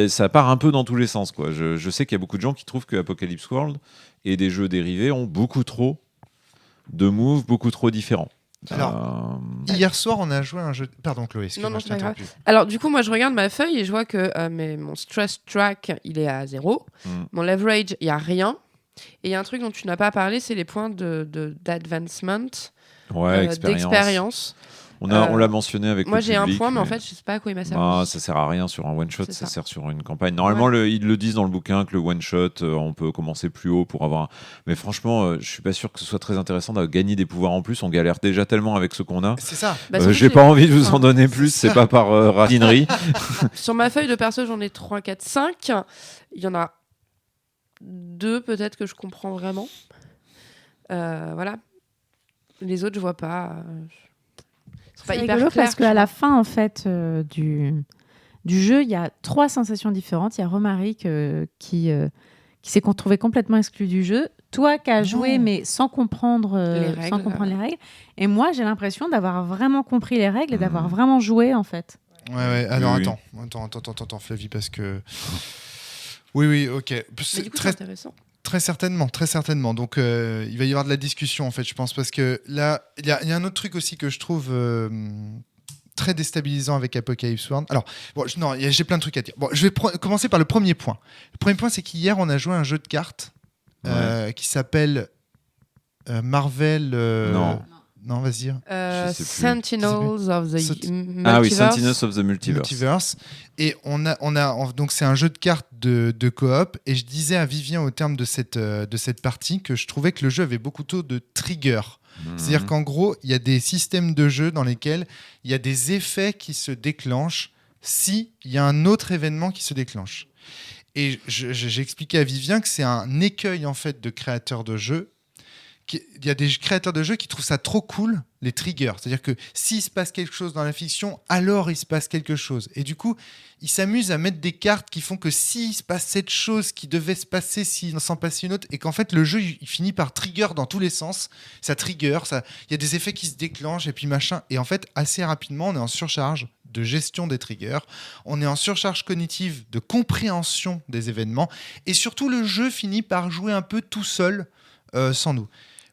Ça part un peu dans tous les sens, quoi. Je sais qu'il y a beaucoup de gens qui trouvent que Apocalypse World et des jeux dérivés ont beaucoup trop de moves, beaucoup trop différents. Alors, hier soir, on a joué à un jeu. Pardon, Chloé, excuse-moi, Non, je c'est pas grave. t'interromps plus. Alors, du coup, moi, je regarde ma feuille et je vois que mon stress track, il est à 0. Mon leverage, il n'y a rien. Et il y a un truc dont tu n'as pas parlé, c'est les points d'advancement, d'expérience. On l'a mentionné avec moi, le public. Moi, j'ai un point, mais en fait, je ne sais pas à quoi il m'a servi. Ça sert à rien sur un one-shot, C'est ça ça. sert sur une campagne. Normalement, ils le disent dans le bouquin que le one-shot, on peut commencer plus haut pour avoir... Mais franchement, je suis pas sûr que ce soit très intéressant de gagner des pouvoirs en plus. On galère déjà tellement avec ce qu'on a. C'est ça. J'ai pas envie de vous en donner plus, c'est pas par radinerie. Sur ma feuille de perso, j'en ai 3, 4, 5. Il y en a 2 peut-être que je comprends vraiment. Voilà. Les autres, je vois pas. C'est pas hyper rigolo clair, parce qu'à la fin en fait du jeu, il y a 3 sensations différentes. Il y a Romaric qui s'est trouvé complètement exclu du jeu. Toi qui as joué mais sans comprendre les règles. Et moi, j'ai l'impression d'avoir vraiment compris les règles et d'avoir vraiment joué en fait. Ouais. Alors attends, Flavie, parce que oui, ok. Mais du coup, c'est intéressant. Très certainement. Donc, il va y avoir de la discussion, en fait, je pense, parce que là, il y a un autre truc aussi que je trouve très déstabilisant avec Apocalypse World. Alors, j'ai plein de trucs à dire. Bon, je vais commencer par le premier point. Le premier point, c'est qu'hier, on a joué à un jeu de cartes qui s'appelle Marvel... Non, vas-y. Sentinels of the Multiverse. Ah oui, Sentinels of the Multiverse. Et donc c'est un jeu de cartes de coop. Et je disais à Vivien au terme de cette partie que je trouvais que le jeu avait beaucoup trop de triggers. C'est-à-dire qu'en gros, il y a des systèmes de jeu dans lesquels il y a des effets qui se déclenchent s'il y a un autre événement qui se déclenche. Et j'ai expliqué à Vivien que c'est un écueil en fait de créateurs de jeux. Il y a des créateurs de jeux qui trouvent ça trop cool, les triggers. C'est-à-dire que s'il se passe quelque chose dans la fiction, alors il se passe quelque chose. Et du coup, ils s'amusent à mettre des cartes qui font que s'il se passe cette chose qui devait se passer, s'il s'en passe une autre, et qu'en fait, le jeu, il finit par trigger dans tous les sens. Ça trigger, il y a des effets qui se déclenchent, et puis machin. Et en fait, assez rapidement, on est en surcharge de gestion des triggers. On est en surcharge cognitive de compréhension des événements. Et surtout, le jeu finit par jouer un peu tout seul, sans nous.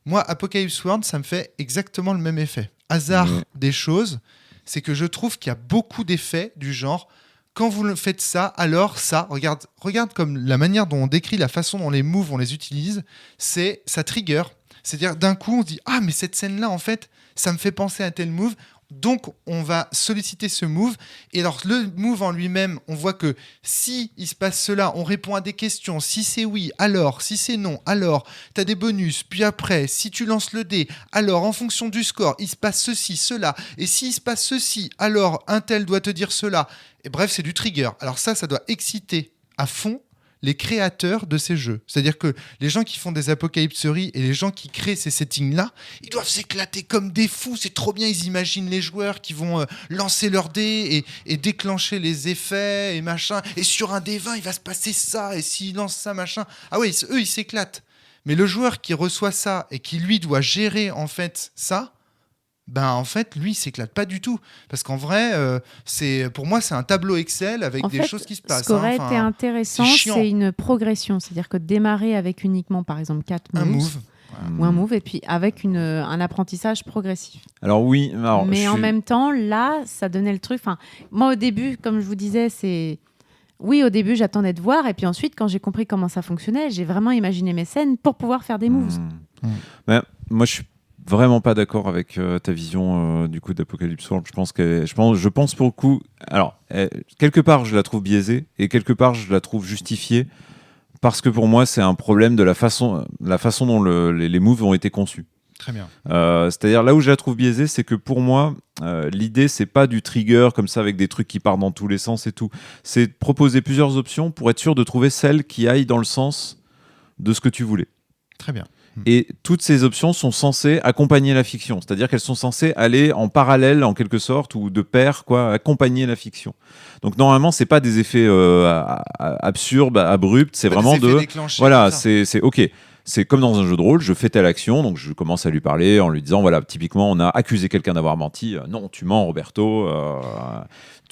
Moi, Apocalypse World, ça me fait exactement le même effet. Hasard des choses, c'est que je trouve qu'il y a beaucoup d'effets du genre, quand vous faites ça, alors ça, regarde comme la manière dont on décrit la façon dont les moves, on les utilise, ça trigger. C'est-à-dire, d'un coup, on se dit, ah, mais cette scène-là, en fait, ça me fait penser à tel move. Donc, on va solliciter ce move. Et alors, le move en lui-même, on voit que si il se passe cela, on répond à des questions. Si c'est oui, alors. Si c'est non, alors. Tu as des bonus. Puis après, si tu lances le dé, alors, en fonction du score, il se passe ceci, cela. Et s'il se passe ceci, alors, un tel doit te dire cela. Et bref, c'est du trigger. Alors ça doit exciter à fond les créateurs de ces jeux. C'est-à-dire que les gens qui font des apocalypseries et les gens qui créent ces settings-là, ils doivent s'éclater comme des fous. C'est trop bien, ils imaginent les joueurs qui vont lancer leur dé et déclencher les effets et machin. Et sur un dé 20, il va se passer ça. Et s'ils lancent ça, machin... Ah oui, eux, ils s'éclatent. Mais le joueur qui reçoit ça et qui, lui, doit gérer, en fait, ça... en fait, lui, il s'éclate pas du tout. Parce qu'en vrai, pour moi, c'est un tableau Excel avec des choses qui se passent. Ce qui aurait été intéressant, c'est une progression. C'est-à-dire que démarrer avec uniquement, par exemple, 4 moves. Ou un move, et puis avec un apprentissage progressif. Alors oui, mais en même temps, là, ça donnait le truc. Enfin, moi, au début, comme je vous disais, au début, j'attendais de voir, et puis ensuite, quand j'ai compris comment ça fonctionnait, j'ai vraiment imaginé mes scènes pour pouvoir faire des moves. Moi, je suis vraiment pas d'accord avec ta vision du coup d'Apocalypse World. Je pense pour le coup. Alors, quelque part, je la trouve biaisée et quelque part, je la trouve justifiée parce que pour moi, c'est un problème de la façon dont les moves ont été conçus. Très bien. C'est-à-dire là où je la trouve biaisée, c'est que pour moi, l'idée c'est pas du trigger comme ça avec des trucs qui partent dans tous les sens et tout. C'est de proposer plusieurs options pour être sûr de trouver celle qui aille dans le sens de ce que tu voulais. Très bien. Et toutes ces options sont censées accompagner la fiction, c'est-à-dire qu'elles sont censées aller en parallèle en quelque sorte ou de pair, accompagner la fiction. Donc normalement, c'est pas des effets absurdes, abrupts, c'est vraiment des effets déclenchés, voilà, c'est ok. c'est comme dans un jeu de rôle, je fais telle action, donc je commence à lui parler en lui disant, voilà, typiquement, on a accusé quelqu'un d'avoir menti. Non, tu mens, Roberto.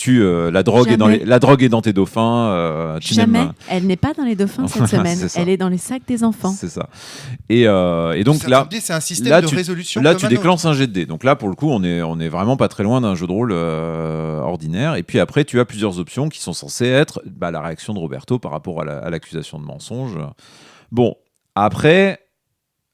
La drogue est dans tes dauphins. Jamais. Elle n'est pas dans les dauphins cette semaine. C'est ça. Elle est dans les sacs des enfants. C'est ça. Et donc là, c'est un système de résolution. Là, comme tu un déclenches un jet de dés. Donc là, pour le coup, on est vraiment pas très loin d'un jeu de rôle ordinaire. Et puis après, tu as plusieurs options qui sont censées être la réaction de Roberto par rapport à l'accusation de mensonge. Bon, après,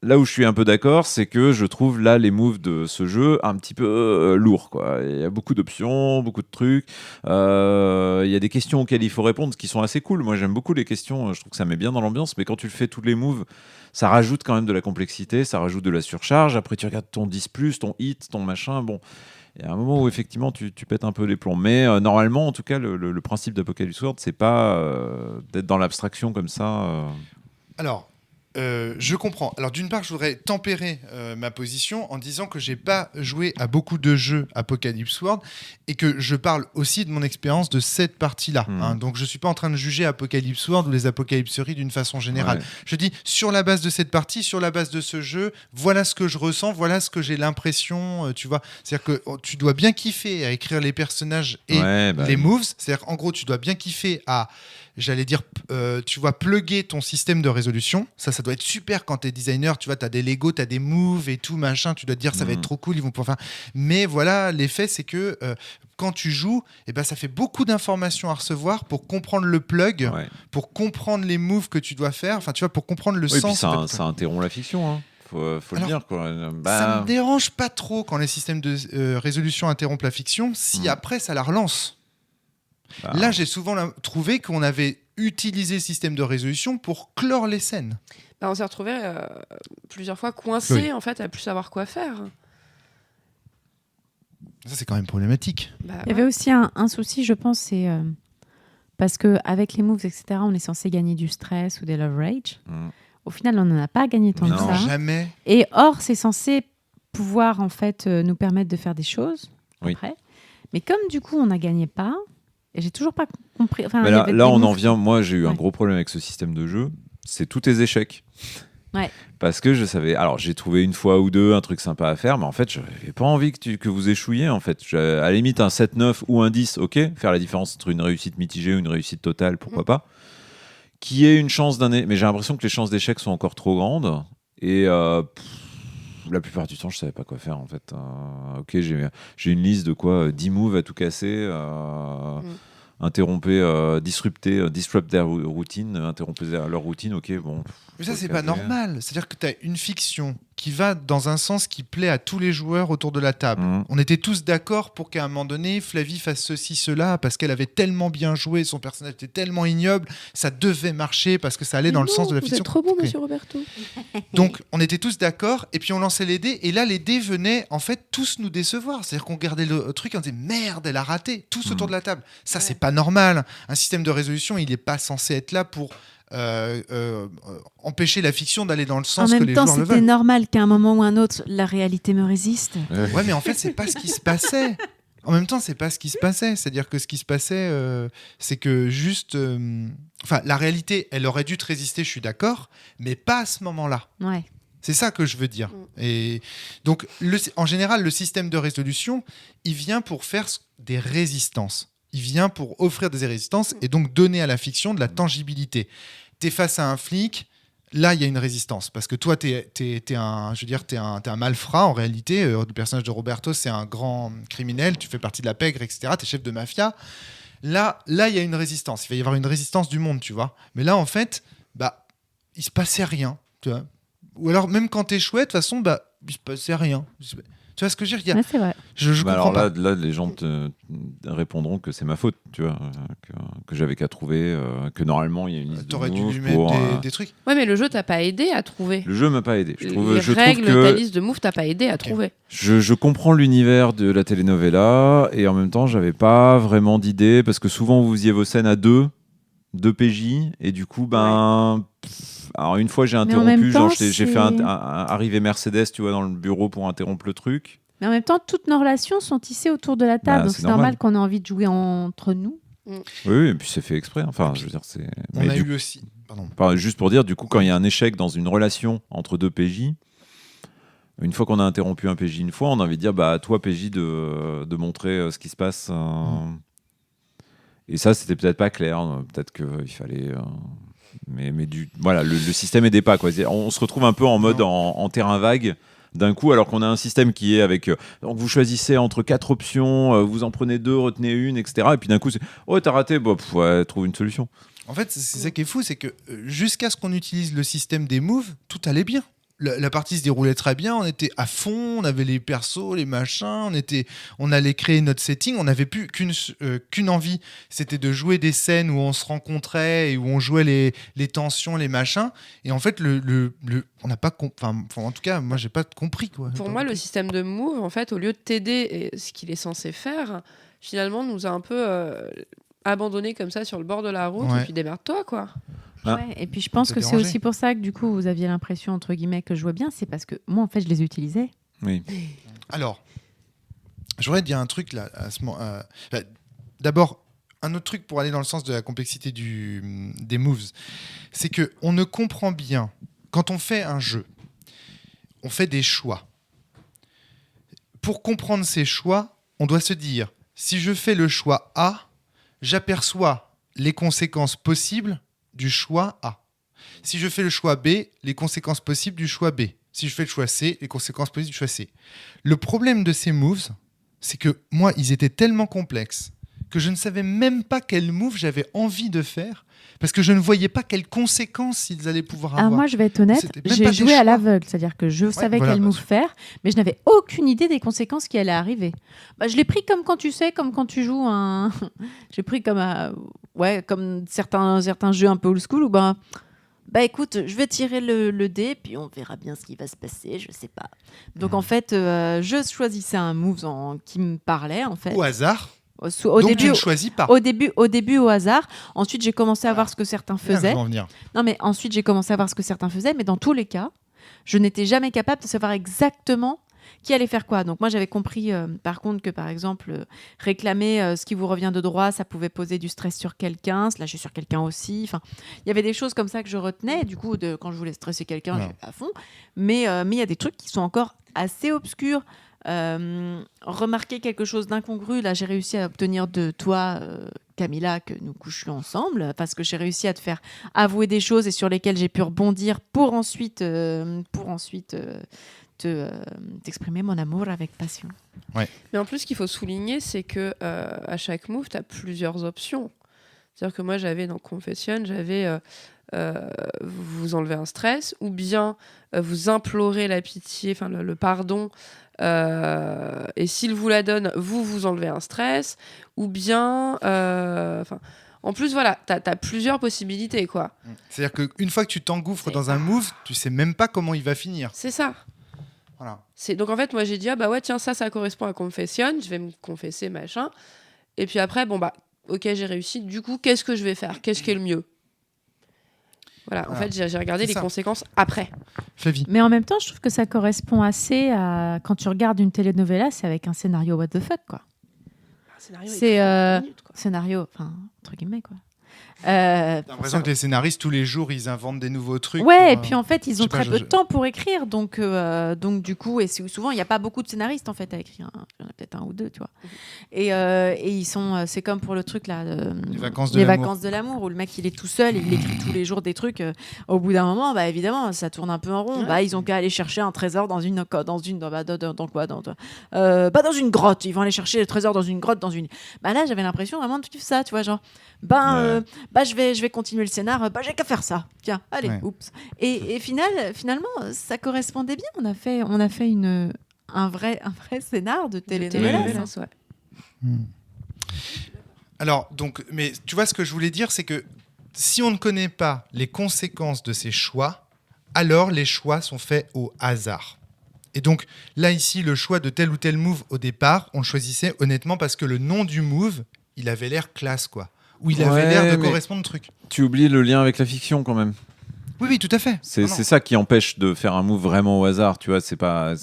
là où je suis un peu d'accord, c'est que je trouve là les moves de ce jeu un petit peu lourds, quoi. Il y a beaucoup d'options, beaucoup de trucs. Il y a des questions auxquelles il faut répondre, ce qui sont assez cool. Moi, j'aime beaucoup les questions. Je trouve que ça met bien dans l'ambiance. Mais quand tu le fais tous les moves, ça rajoute quand même de la complexité, ça rajoute de la surcharge. Après, tu regardes ton 10+, ton hit, ton machin. Bon, il y a un moment où effectivement tu pètes un peu les plombs. Mais normalement, en tout cas, le principe d'Apocalypse World, c'est pas d'être dans l'abstraction comme ça. Alors, je comprends. Alors, d'une part, je voudrais tempérer ma position en disant que j'ai pas joué à beaucoup de jeux Apocalypse World et que je parle aussi de mon expérience de cette partie-là. Hein. Donc, je suis pas en train de juger Apocalypse World ou les Apocalypseries d'une façon générale. Ouais. Je dis, sur la base de cette partie, sur la base de ce jeu, voilà ce que je ressens, voilà ce que j'ai l'impression, tu vois. C'est-à-dire que tu dois bien kiffer à écrire les personnages et les moves. C'est-à-dire qu'en gros, tu dois bien kiffer à... J'allais dire, tu vois, plugger ton système de résolution. Ça doit être super quand t'es designer. Tu vois, t'as des Lego, t'as des moves et tout, machin. Tu dois te dire, ça va être trop cool, ils vont pouvoir faire. Mais voilà, l'effet, c'est que quand tu joues, ça fait beaucoup d'informations à recevoir pour comprendre le plug, pour comprendre les moves que tu dois faire. Enfin, tu vois, pour comprendre le sens. Et puis ça interrompt la fiction, hein. Faut le dire, quoi. Ça me dérange pas trop quand les systèmes de résolution interrompent la fiction, si après, ça la relance. Là, j'ai souvent trouvé qu'on avait utilisé le système de résolution pour clore les scènes. On s'est retrouvé plusieurs fois coincé en fait, à plus savoir quoi faire. Ça, c'est quand même problématique. Il y avait aussi un souci, je pense, c'est parce qu'avec les moves, etc., on est censé gagner du stress ou des love rage. Au final, on n'en a pas gagné tant que ça. Jamais. Et or, c'est censé pouvoir en fait nous permettre de faire des choses après. Mais comme du coup, on n'a gagné pas. Et j'ai toujours pas compris. Enfin, mais là on en vient. Moi, j'ai eu un gros problème avec ce système de jeu. C'est tous tes échecs. Ouais. Parce que je savais. Alors, j'ai trouvé une fois ou deux un truc sympa à faire, mais en fait, j'avais pas envie que vous échouiez. En fait, à la limite, un 7-9 ou un 10, ok. Faire la différence entre une réussite mitigée ou une réussite totale, pourquoi pas. Qui ait une chance d'un. Mais j'ai l'impression que les chances d'échec sont encore trop grandes. Et. La plupart du temps, je savais pas quoi faire en fait. Ok, j'ai une liste de quoi 10 moves à tout casser, interrompez, disrupt their routine, interrompez leur routine, ok, bon. Mais ça, c'est pas normal. C'est-à-dire que tu as une fiction qui va dans un sens qui plaît à tous les joueurs autour de la table. On était tous d'accord pour qu'à un moment donné, Flavie fasse ceci, cela, parce qu'elle avait tellement bien joué, son personnage était tellement ignoble, ça devait marcher parce que ça allait dans le sens de la fiction. Vous êtes trop bon, monsieur Roberto. Donc, on était tous d'accord, et puis on lançait les dés, et là, les dés venaient, en fait, tous nous décevoir. C'est-à-dire qu'on regardait le truc et on disait, merde, elle a raté, tous autour de la table. Ça, c'est pas normal. Un système de résolution, il n'est pas censé être là pour... empêcher la fiction d'aller dans le sens que les joueurs le veulent. En même temps, c'était normal qu'à un moment ou un autre, la réalité me résiste. Ouais, mais en fait, c'est pas ce qui se passait. En même temps, c'est pas ce qui se passait. C'est-à-dire que ce qui se passait, c'est que juste... la réalité, elle aurait dû te résister, je suis d'accord, mais pas à ce moment-là. Ouais. C'est ça que je veux dire. Et donc, en général, le système de résolution, il vient pour faire des résistances. Il vient pour offrir des résistances et donc donner à la fiction de la tangibilité. T'es face à un flic, là il y a une résistance parce que toi t'es un malfrat en réalité. Le personnage de Roberto, c'est un grand criminel, tu fais partie de la pègre, etc. T'es chef de mafia. Là il y a une résistance. Il va y avoir une résistance du monde, tu vois. Mais là en fait, il se passait rien, tu vois. Ou alors même quand t'es chouette, de toute façon, il se passait rien. Tu vois ce que je veux dire? C'est vrai. Je comprends alors pas. Là, les gens te répondront que c'est ma faute, tu vois, que j'avais qu'à trouver, que normalement il y a une liste T'aurais de dû moves lui mettre des trucs. Ouais, mais le jeu t'a pas aidé à trouver. Le jeu m'a pas aidé. Je trouve ta liste de moves t'a pas aidé à trouver. Je comprends l'univers de la telenovela et en même temps, j'avais pas vraiment d'idée parce que souvent vous faisiez vos scènes à deux PJ et du coup, alors une fois j'ai interrompu, j'ai fait arriver Mercedes, tu vois, dans le bureau pour interrompre le truc. Mais en même temps, toutes nos relations sont tissées autour de la table, donc c'est normal qu'on ait envie de jouer entre nous. Oui, et puis c'est fait exprès. Enfin, je veux dire, c'est. On a eu aussi Pardon. Enfin, juste pour dire, du coup, quand il y a un échec dans une relation entre deux PJ, une fois qu'on a interrompu un PJ une fois, on a envie de dire, bah, à toi, PJ, de montrer ce qui se passe. Et ça, c'était peut-être pas clair. Peut-être qu'il fallait. Voilà, le système aidait pas, quoi. On se retrouve un peu en mode en terrain vague d'un coup, alors qu'on a un système qui est avec. Donc vous choisissez entre 4 options, vous en prenez 2, retenez une, etc. Et puis d'un coup, c'est oh, t'as raté, bah, ouais, trouve une solution. En fait, c'est ça qui est fou, c'est que jusqu'à ce qu'on utilise le système des moves, tout allait bien. La partie se déroulait très bien, on était à fond, on avait les persos, les machins, on allait créer notre setting, on n'avait plus qu'une envie, c'était de jouer des scènes où on se rencontrait et où on jouait les tensions, les machins. Et en fait, on n'a pas, en tout cas, moi, j'ai pas compris, quoi. Pour moi, le système de move, en fait, au lieu de t'aider et ce qu'il est censé faire, finalement, nous a un peu abandonné comme ça sur le bord de la route. Ouais. Et puis démerde-toi, quoi. Ouais, et puis je pense Ça que c'est dérangeait. aussi pour ça que du coup vous aviez l'impression entre guillemets que je jouais bien, c'est parce que moi en fait je les utilisais. Oui. Alors, j'aurais dit un truc là. D'abord, un autre truc pour aller dans le sens de la complexité des moves, c'est que on ne comprend bien quand on fait un jeu, on fait des choix. Pour comprendre ces choix, on doit se dire si je fais le choix A, j'aperçois les conséquences possibles du choix A. Si je fais le choix B, les conséquences possibles du choix B. Si je fais le choix C, les conséquences possibles du choix C. Le problème de ces moves, c'est que moi, ils étaient tellement complexes que je ne savais même pas quel move j'avais envie de faire parce que je ne voyais pas quelles conséquences ils allaient pouvoir avoir. Alors moi je vais être honnête, C'était même pas j'ai des joué à choix. l'aveugle, c'est-à-dire que je savais voilà, quel bah, move faire, mais je n'avais aucune idée des conséquences qui allaient arriver. Bah, je l'ai pris comme quand tu sais, comme quand tu joues un... J'ai pris comme, comme certains jeux un peu old school où bah écoute, je vais tirer le dé, puis on verra bien ce qui va se passer, je sais pas. Donc en fait, je choisissais un move qui me parlait en fait. Au hasard. Au Donc tu début, ne choisis pas. au début au hasard. Ensuite j'ai commencé à voir ce que certains C'est là que je faisaient. veux en venir. Non mais ensuite j'ai commencé à voir ce que certains faisaient, mais dans tous les cas, je n'étais jamais capable de savoir exactement qui allait faire quoi. Donc moi j'avais compris par contre que par exemple réclamer ce qui vous revient de droit, ça pouvait poser du stress sur quelqu'un, se lâcher sur quelqu'un aussi. Enfin, il y avait des choses comme ça que je retenais. Du coup, quand je voulais stresser quelqu'un, j'étais à fond. Mais il y a des trucs qui sont encore assez obscurs. Remarquer quelque chose d'incongru, là j'ai réussi à obtenir de toi Camilla que nous couchions ensemble parce que j'ai réussi à te faire avouer des choses et sur lesquelles j'ai pu rebondir pour ensuite t'exprimer mon amour avec passion. Mais en plus, ce qu'il faut souligner, c'est que à chaque move, tu as plusieurs options. C'est-à-dire que moi, j'avais dans Confession, j'avais vous enlever un stress, ou bien vous implorer la pitié, enfin le pardon, et s'il vous la donne, vous enlevez un stress, ou bien... en plus, voilà, tu as plusieurs possibilités, quoi. C'est-à-dire qu'une fois que tu t'engouffres dans un move, tu sais même pas comment il va finir. C'est ça. Voilà. Donc en fait, moi j'ai dit, ah bah ouais, tiens, ça correspond à Confession, je vais me confesser, machin. Et puis après, bon bah, ok, j'ai réussi, du coup, qu'est-ce que je vais faire? Qu'est-ce qui est le mieux? Voilà, en fait, j'ai regardé C'est les ça. conséquences après. Flavie. Mais en même temps, je trouve que ça correspond assez à quand tu regardes une telenovela, c'est avec un scénario what the fuck quoi. Un scénario C'est écrit en 10 minutes, quoi. scénario, enfin entre guillemets quoi. J'ai l'impression que les scénaristes, tous les jours, ils inventent des nouveaux trucs. Ouais, et pour, puis en fait, ils je ont sais pas, très peu de temps pour écrire, donc du coup, et souvent, il n'y a pas beaucoup de scénaristes en fait à écrire. Il y en a peut-être un ou deux, tu vois. Et ils sont, c'est comme pour le truc là, Les vacances de les l'amour. vacances de l'amour, où le mec il est tout seul, il écrit tous les jours des trucs. Au bout d'un moment, bah évidemment, ça tourne un peu en rond. Ouais. Bah ils ont qu'à aller chercher un trésor dans une grotte. Ils vont aller chercher le trésor dans une grotte, Bah là, j'avais l'impression vraiment de tout ça, tu vois, genre. Je vais continuer le scénar. J'ai qu'à faire ça. Tiens, allez, Ouais. oups. Et finalement, ça correspondait bien. On a fait un vrai scénar de télénovela. Télénovela, ça. ouais. Alors, donc, mais tu vois, ce que je voulais dire, c'est que si on ne connaît pas les conséquences de ces choix, alors les choix sont faits au hasard. Et donc, là, ici, le choix de tel ou tel move au départ, on le choisissait honnêtement parce que le nom du move, il avait l'air classe, quoi. Ou il avait Ouais, l'air de mais- correspondre au truc. Tu oublies le lien avec la fiction quand même. Oui, oui, tout à fait. C'est Non, non. ça qui empêche de faire un move vraiment au hasard, tu vois. T'es pas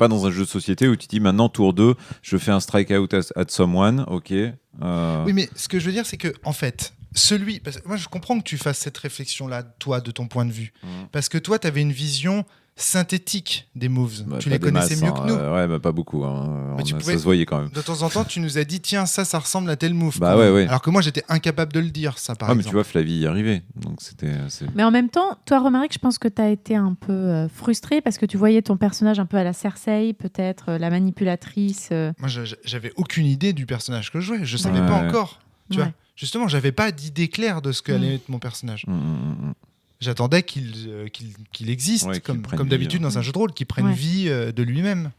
dans un jeu de société où tu dis maintenant tour 2, je fais un strike out at someone, ok. Oui, mais ce que je veux dire, c'est que en fait, parce que moi, je comprends que tu fasses cette réflexion-là, toi, de ton point de vue. Parce que toi, tu avais une vision synthétique des moves. Tu les connaissais mieux que nous. Ouais, pas beaucoup. Ça se voyait quand même. De temps en temps, tu nous as dit, tiens, ça ressemble à tel move. Ouais. Alors que moi, j'étais incapable de le dire, ça, par exemple. Mais tu vois, Flavie y arrivait. Donc Mais en même temps, toi, Romaric, je pense que tu as été un peu frustré parce que tu voyais ton personnage un peu à la Cersei, peut-être, la manipulatrice. Moi, j'avais aucune idée du personnage que je jouais. Je savais pas encore. Tu vois, justement, j'avais pas d'idée claire de ce qu'allait être mon personnage. J'attendais qu'il existe, comme d'habitude dans un jeu de rôle, qu'il prenne vie de lui-même.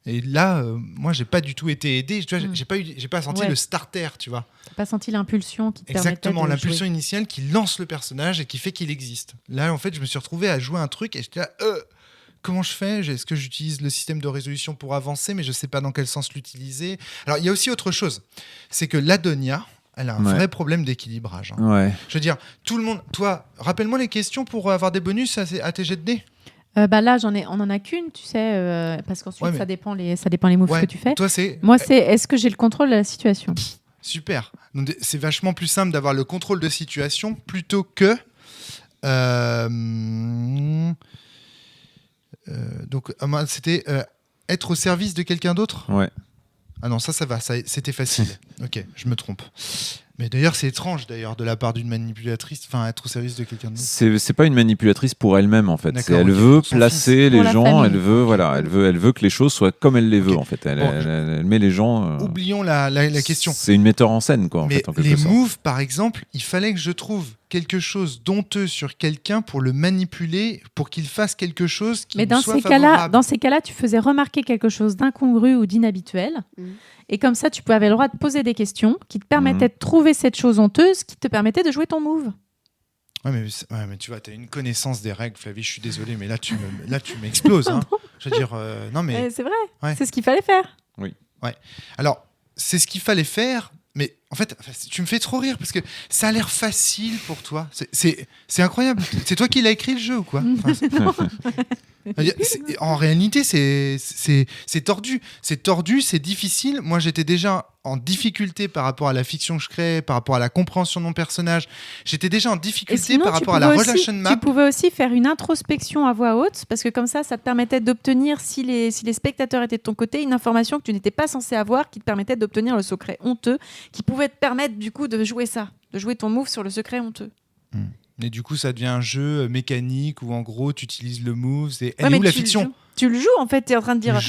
Et là, moi, j'ai pas du tout été aidé. Tu vois, j'ai pas senti le starter, tu vois. T'as pas senti l'impulsion qui te Exactement, permettait de l'impulsion jouer. initiale qui lance le personnage et qui fait qu'il existe. Là, en fait, je me suis retrouvé à jouer un truc et j'étais là, comment je fais ? Est-ce que j'utilise le système de résolution pour avancer, mais je sais pas dans quel sens l'utiliser. Alors, il y a aussi autre chose. C'est que l'Adonia, elle a un vrai problème d'équilibrage. Je veux dire, tout le monde... Toi, rappelle-moi les questions pour avoir des bonus à tes jets de dés. Là, on en a qu'une, tu sais, parce qu'ensuite, ça dépend les moves que tu fais. Toi, c'est... Moi, c'est est-ce que j'ai le contrôle de la situation ? Super. Donc, c'est vachement plus simple d'avoir le contrôle de situation plutôt que... donc, c'était être au service de quelqu'un d'autre ? Ouais. Ah non, ça va, c'était facile. Ok, je me trompe. Mais d'ailleurs, c'est étrange de la part d'une manipulatrice, être au service de quelqu'un d'autre. C'est pas une manipulatrice pour elle-même en fait. D'accord, Elle veut placer les Pour la gens, famille. elle veut que les choses soient comme elle les veut en fait. Elle met les gens. Oublions la question. C'est une metteur en scène quoi. Mais en quelque les sorte. moves, par exemple, il fallait que je trouve quelque chose d'honteux sur quelqu'un pour le manipuler, pour qu'il fasse quelque chose qui Mais nous soit favorable. dans ces cas-là, tu faisais remarquer quelque chose d'incongru ou d'inhabituel. Et comme ça, tu avais le droit de poser des questions qui te permettaient de trouver cette chose honteuse qui te permettait de jouer ton move. Ouais, mais tu vois, tu as une connaissance des règles, Flavie, je suis désolé, mais là, tu m'exploses. Hein. Je veux dire, non, mais... C'est vrai, Ouais. c'est ce qu'il fallait faire. Oui. Ouais. Alors, c'est ce qu'il fallait faire, mais en fait, tu me fais trop rire parce que ça a l'air facile pour toi. C'est incroyable. C'est toi qui l'as écrit le jeu ou quoi ? En réalité, c'est tordu. C'est tordu, c'est difficile. Moi, j'étais déjà en difficulté par rapport à la fiction que je crée, par rapport à la compréhension de mon personnage. J'étais déjà en difficulté par rapport à la relation map. Tu pouvais aussi faire une introspection à voix haute, parce que comme ça te permettait d'obtenir, si les spectateurs étaient de ton côté, une information que tu n'étais pas censé avoir, qui te permettait d'obtenir le secret honteux, qui pouvait te permettre du coup de jouer ton move sur le secret honteux. Et du coup, ça devient un jeu mécanique où en gros, tu utilises le move. Elle est où la fiction ? Tu le joues en fait, tu es en train de dire.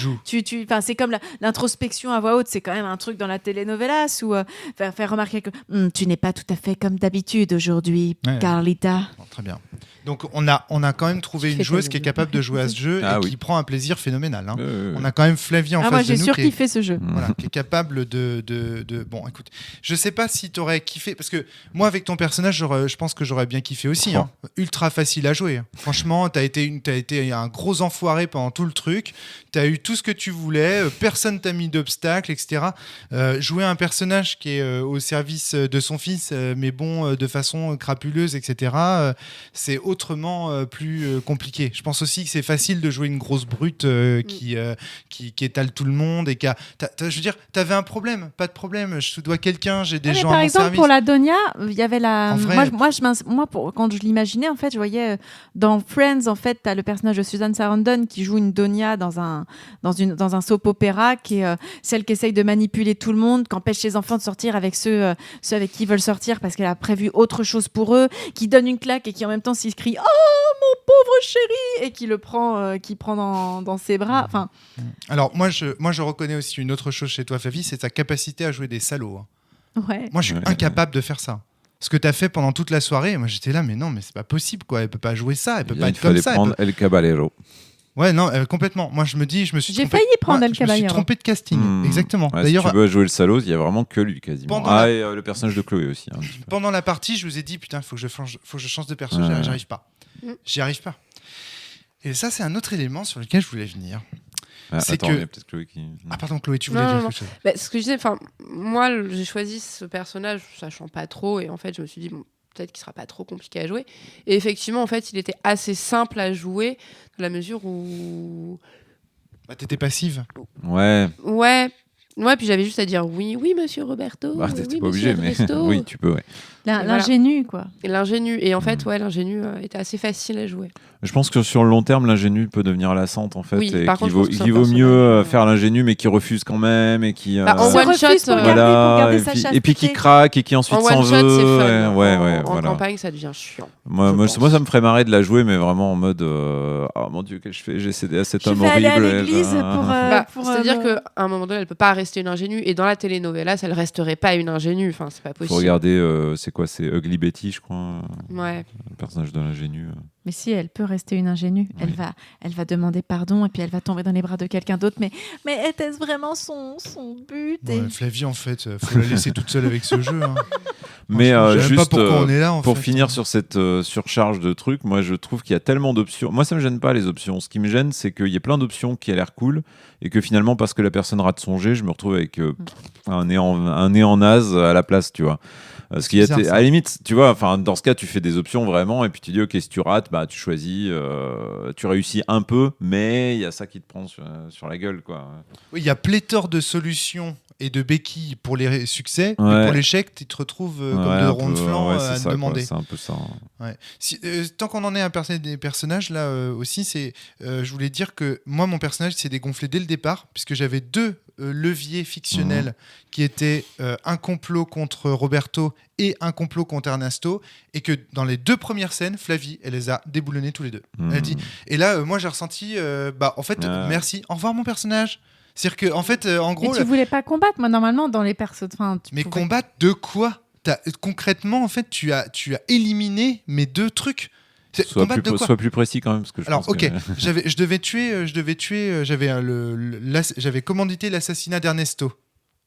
C'est comme l'introspection à voix haute, c'est quand même un truc dans la telenovelas où faire remarquer que tu n'es pas tout à fait comme d'habitude aujourd'hui, Carlita. Bon, très bien. Donc on a quand même trouvé une joueuse qui est capable de jouer à ce jeu qui prend un plaisir phénoménal. Hein. On a quand même Flavie en face de nous. Moi j'ai surkiffé ce jeu. Voilà, qui est capable de... Bon, écoute, je sais pas si t'aurais kiffé, parce que moi avec ton personnage, je pense que j'aurais bien kiffé aussi. Hein. Ultra facile à jouer. Franchement, t'as été un gros enfoiré pendant tout le truc. T'as eu tout ce que tu voulais. Personne t'a mis d'obstacles, etc. Jouer un personnage qui est au service de son fils, mais bon, de façon crapuleuse, etc. C'est autrement plus compliqué. Je pense aussi que c'est facile de jouer une grosse brute qui étale tout le monde et je veux dire, t'avais un problème, pas de problème. Je te dois quelqu'un, j'ai des gens à mon service. Par exemple, pour la Donia, il y avait quand je l'imaginais, en fait, je voyais dans Friends, en fait, t'as le personnage de Susan Sarandon qui joue une Donia dans un soap opéra qui est celle qui essaye de manipuler tout le monde, qui empêche les enfants de sortir avec ceux avec qui ils veulent sortir parce qu'elle a prévu autre chose pour eux, qui donne une claque et qui en même temps s'il se crie « Oh, mon pauvre chéri !» et qui le prend, dans ses bras. Enfin. Alors, moi, je reconnais aussi une autre chose chez toi, Flavie, c'est ta capacité à jouer des salauds. Hein. Ouais. Moi, je suis incapable de faire ça. Ce que tu as fait pendant toute la soirée, moi, j'étais là, mais non, mais c'est pas possible, quoi. Elle peut pas jouer ça, elle peut pas être comme ça. Il fallait prendre El Caballero. Ouais, non, complètement. Moi, je me suis trompé. J'ai failli prendre El Caballero. Je me suis trompé de casting, exactement. Ouais, D'ailleurs, si tu veux jouer le salaud, il y a vraiment que lui quasiment. Et le personnage de Chloé aussi. Hein, pendant la partie, je vous ai dit, putain, faut que je change de perso, j'arrive pas. J'y arrive pas. Et ça, c'est un autre élément sur lequel je voulais venir. C'est que... il y a peut-être Chloé qui... Ah pardon, Chloé, tu voulais dire quelque chose. Ce que je disais, moi, j'ai choisi ce personnage sachant pas trop, et en fait, je me suis dit, bon, peut-être qu'il sera pas trop compliqué à jouer. Et effectivement, en fait, il était assez simple à jouer, dans la mesure où... T'étais passive. Ouais. Ouais. Ouais, puis j'avais juste à dire oui, monsieur Roberto. Bah, t'étais oui, pas monsieur obligé, mais Ernesto. oui, tu peux, ouais. L'ingénu, quoi. Et l'ingénu. Et en fait, l'ingénu était assez facile à jouer. Je pense que sur le long terme, l'ingénu peut devenir lassante, en fait. Oui, et par qu'il contre, vaut, je pense que qu'il c'est un vaut mieux personnage, faire l'ingénu, mais qui refuse quand même. Et qui, en Se one refuse shot, pour garder sa et chasteté. puis qui craque et qui ensuite En s'en one veut. shot, c'est fun. En voilà. campagne, ça devient chiant. Moi, je pense. ça me ferait marrer de la jouer, mais vraiment en mode oh mon Dieu, qu'est-ce que je fais? J'ai cédé à cet Je homme vais aller horrible. à l'église pour. C'est-à-dire qu'à un moment donné, elle peut pas rester une ingénue. Et dans la telenovela, elle resterait pas une ingénue. Enfin, c'est pas Faut possible. regarder, c'est quoi? C'est Ugly Betty, je crois. Ouais. Le personnage de l'ingénu. Mais si, elle peut rester une ingénue. Oui. Elle va demander pardon et puis elle va tomber dans les bras de quelqu'un d'autre. Mais était-ce vraiment son but Ouais, Flavie, en fait, faut la laisser toute seule avec ce jeu. Hein. Mais Je sais même pas juste pourquoi on est là, en pour fait. finir sur cette surcharge de trucs, moi je trouve qu'il y a tellement d'options. Moi ça me gêne pas les options. Ce qui me gêne, c'est qu'il y a plein d'options qui a l'air cool et que finalement parce que la personne rate son jet, je me retrouve avec un néant naze à la place, tu vois. Parce qu'il y a bizarre, ça. à la limite, tu vois, enfin dans ce cas, tu fais des options vraiment et puis tu dis ok, si tu rates, bah tu choisis, tu réussis un peu, mais il y a ça qui te prend sur la gueule, quoi. Oui, il y a pléthore de solutions et de béquilles pour les succès, mais Ouais. pour l'échec, tu te retrouves comme Ouais, de un ronds de peu, flanc ouais, à c'est ça, demander. quoi, c'est un peu ça. Ouais. Tant qu'on en est à des personnages, là aussi, je voulais dire que moi, mon personnage s'est dégonflé dès le départ, puisque j'avais deux leviers fictionnels qui étaient un complot contre Roberto et un complot contre Ernesto, et que dans les deux premières scènes, Flavie, elle les a déboulonnés tous les deux. Elle dit, et là, moi, j'ai ressenti, en fait, merci, au revoir mon personnage. C'est-à-dire que, en fait, en Mais gros, tu voulais pas combattre, moi normalement dans les persos. mais combattre de quoi? Concrètement, en fait, tu as éliminé mes deux trucs. Sois plus précis quand même, parce que je Alors, pense ok, que... je devais tuer, j'avais commandité l'assassinat d'Ernesto.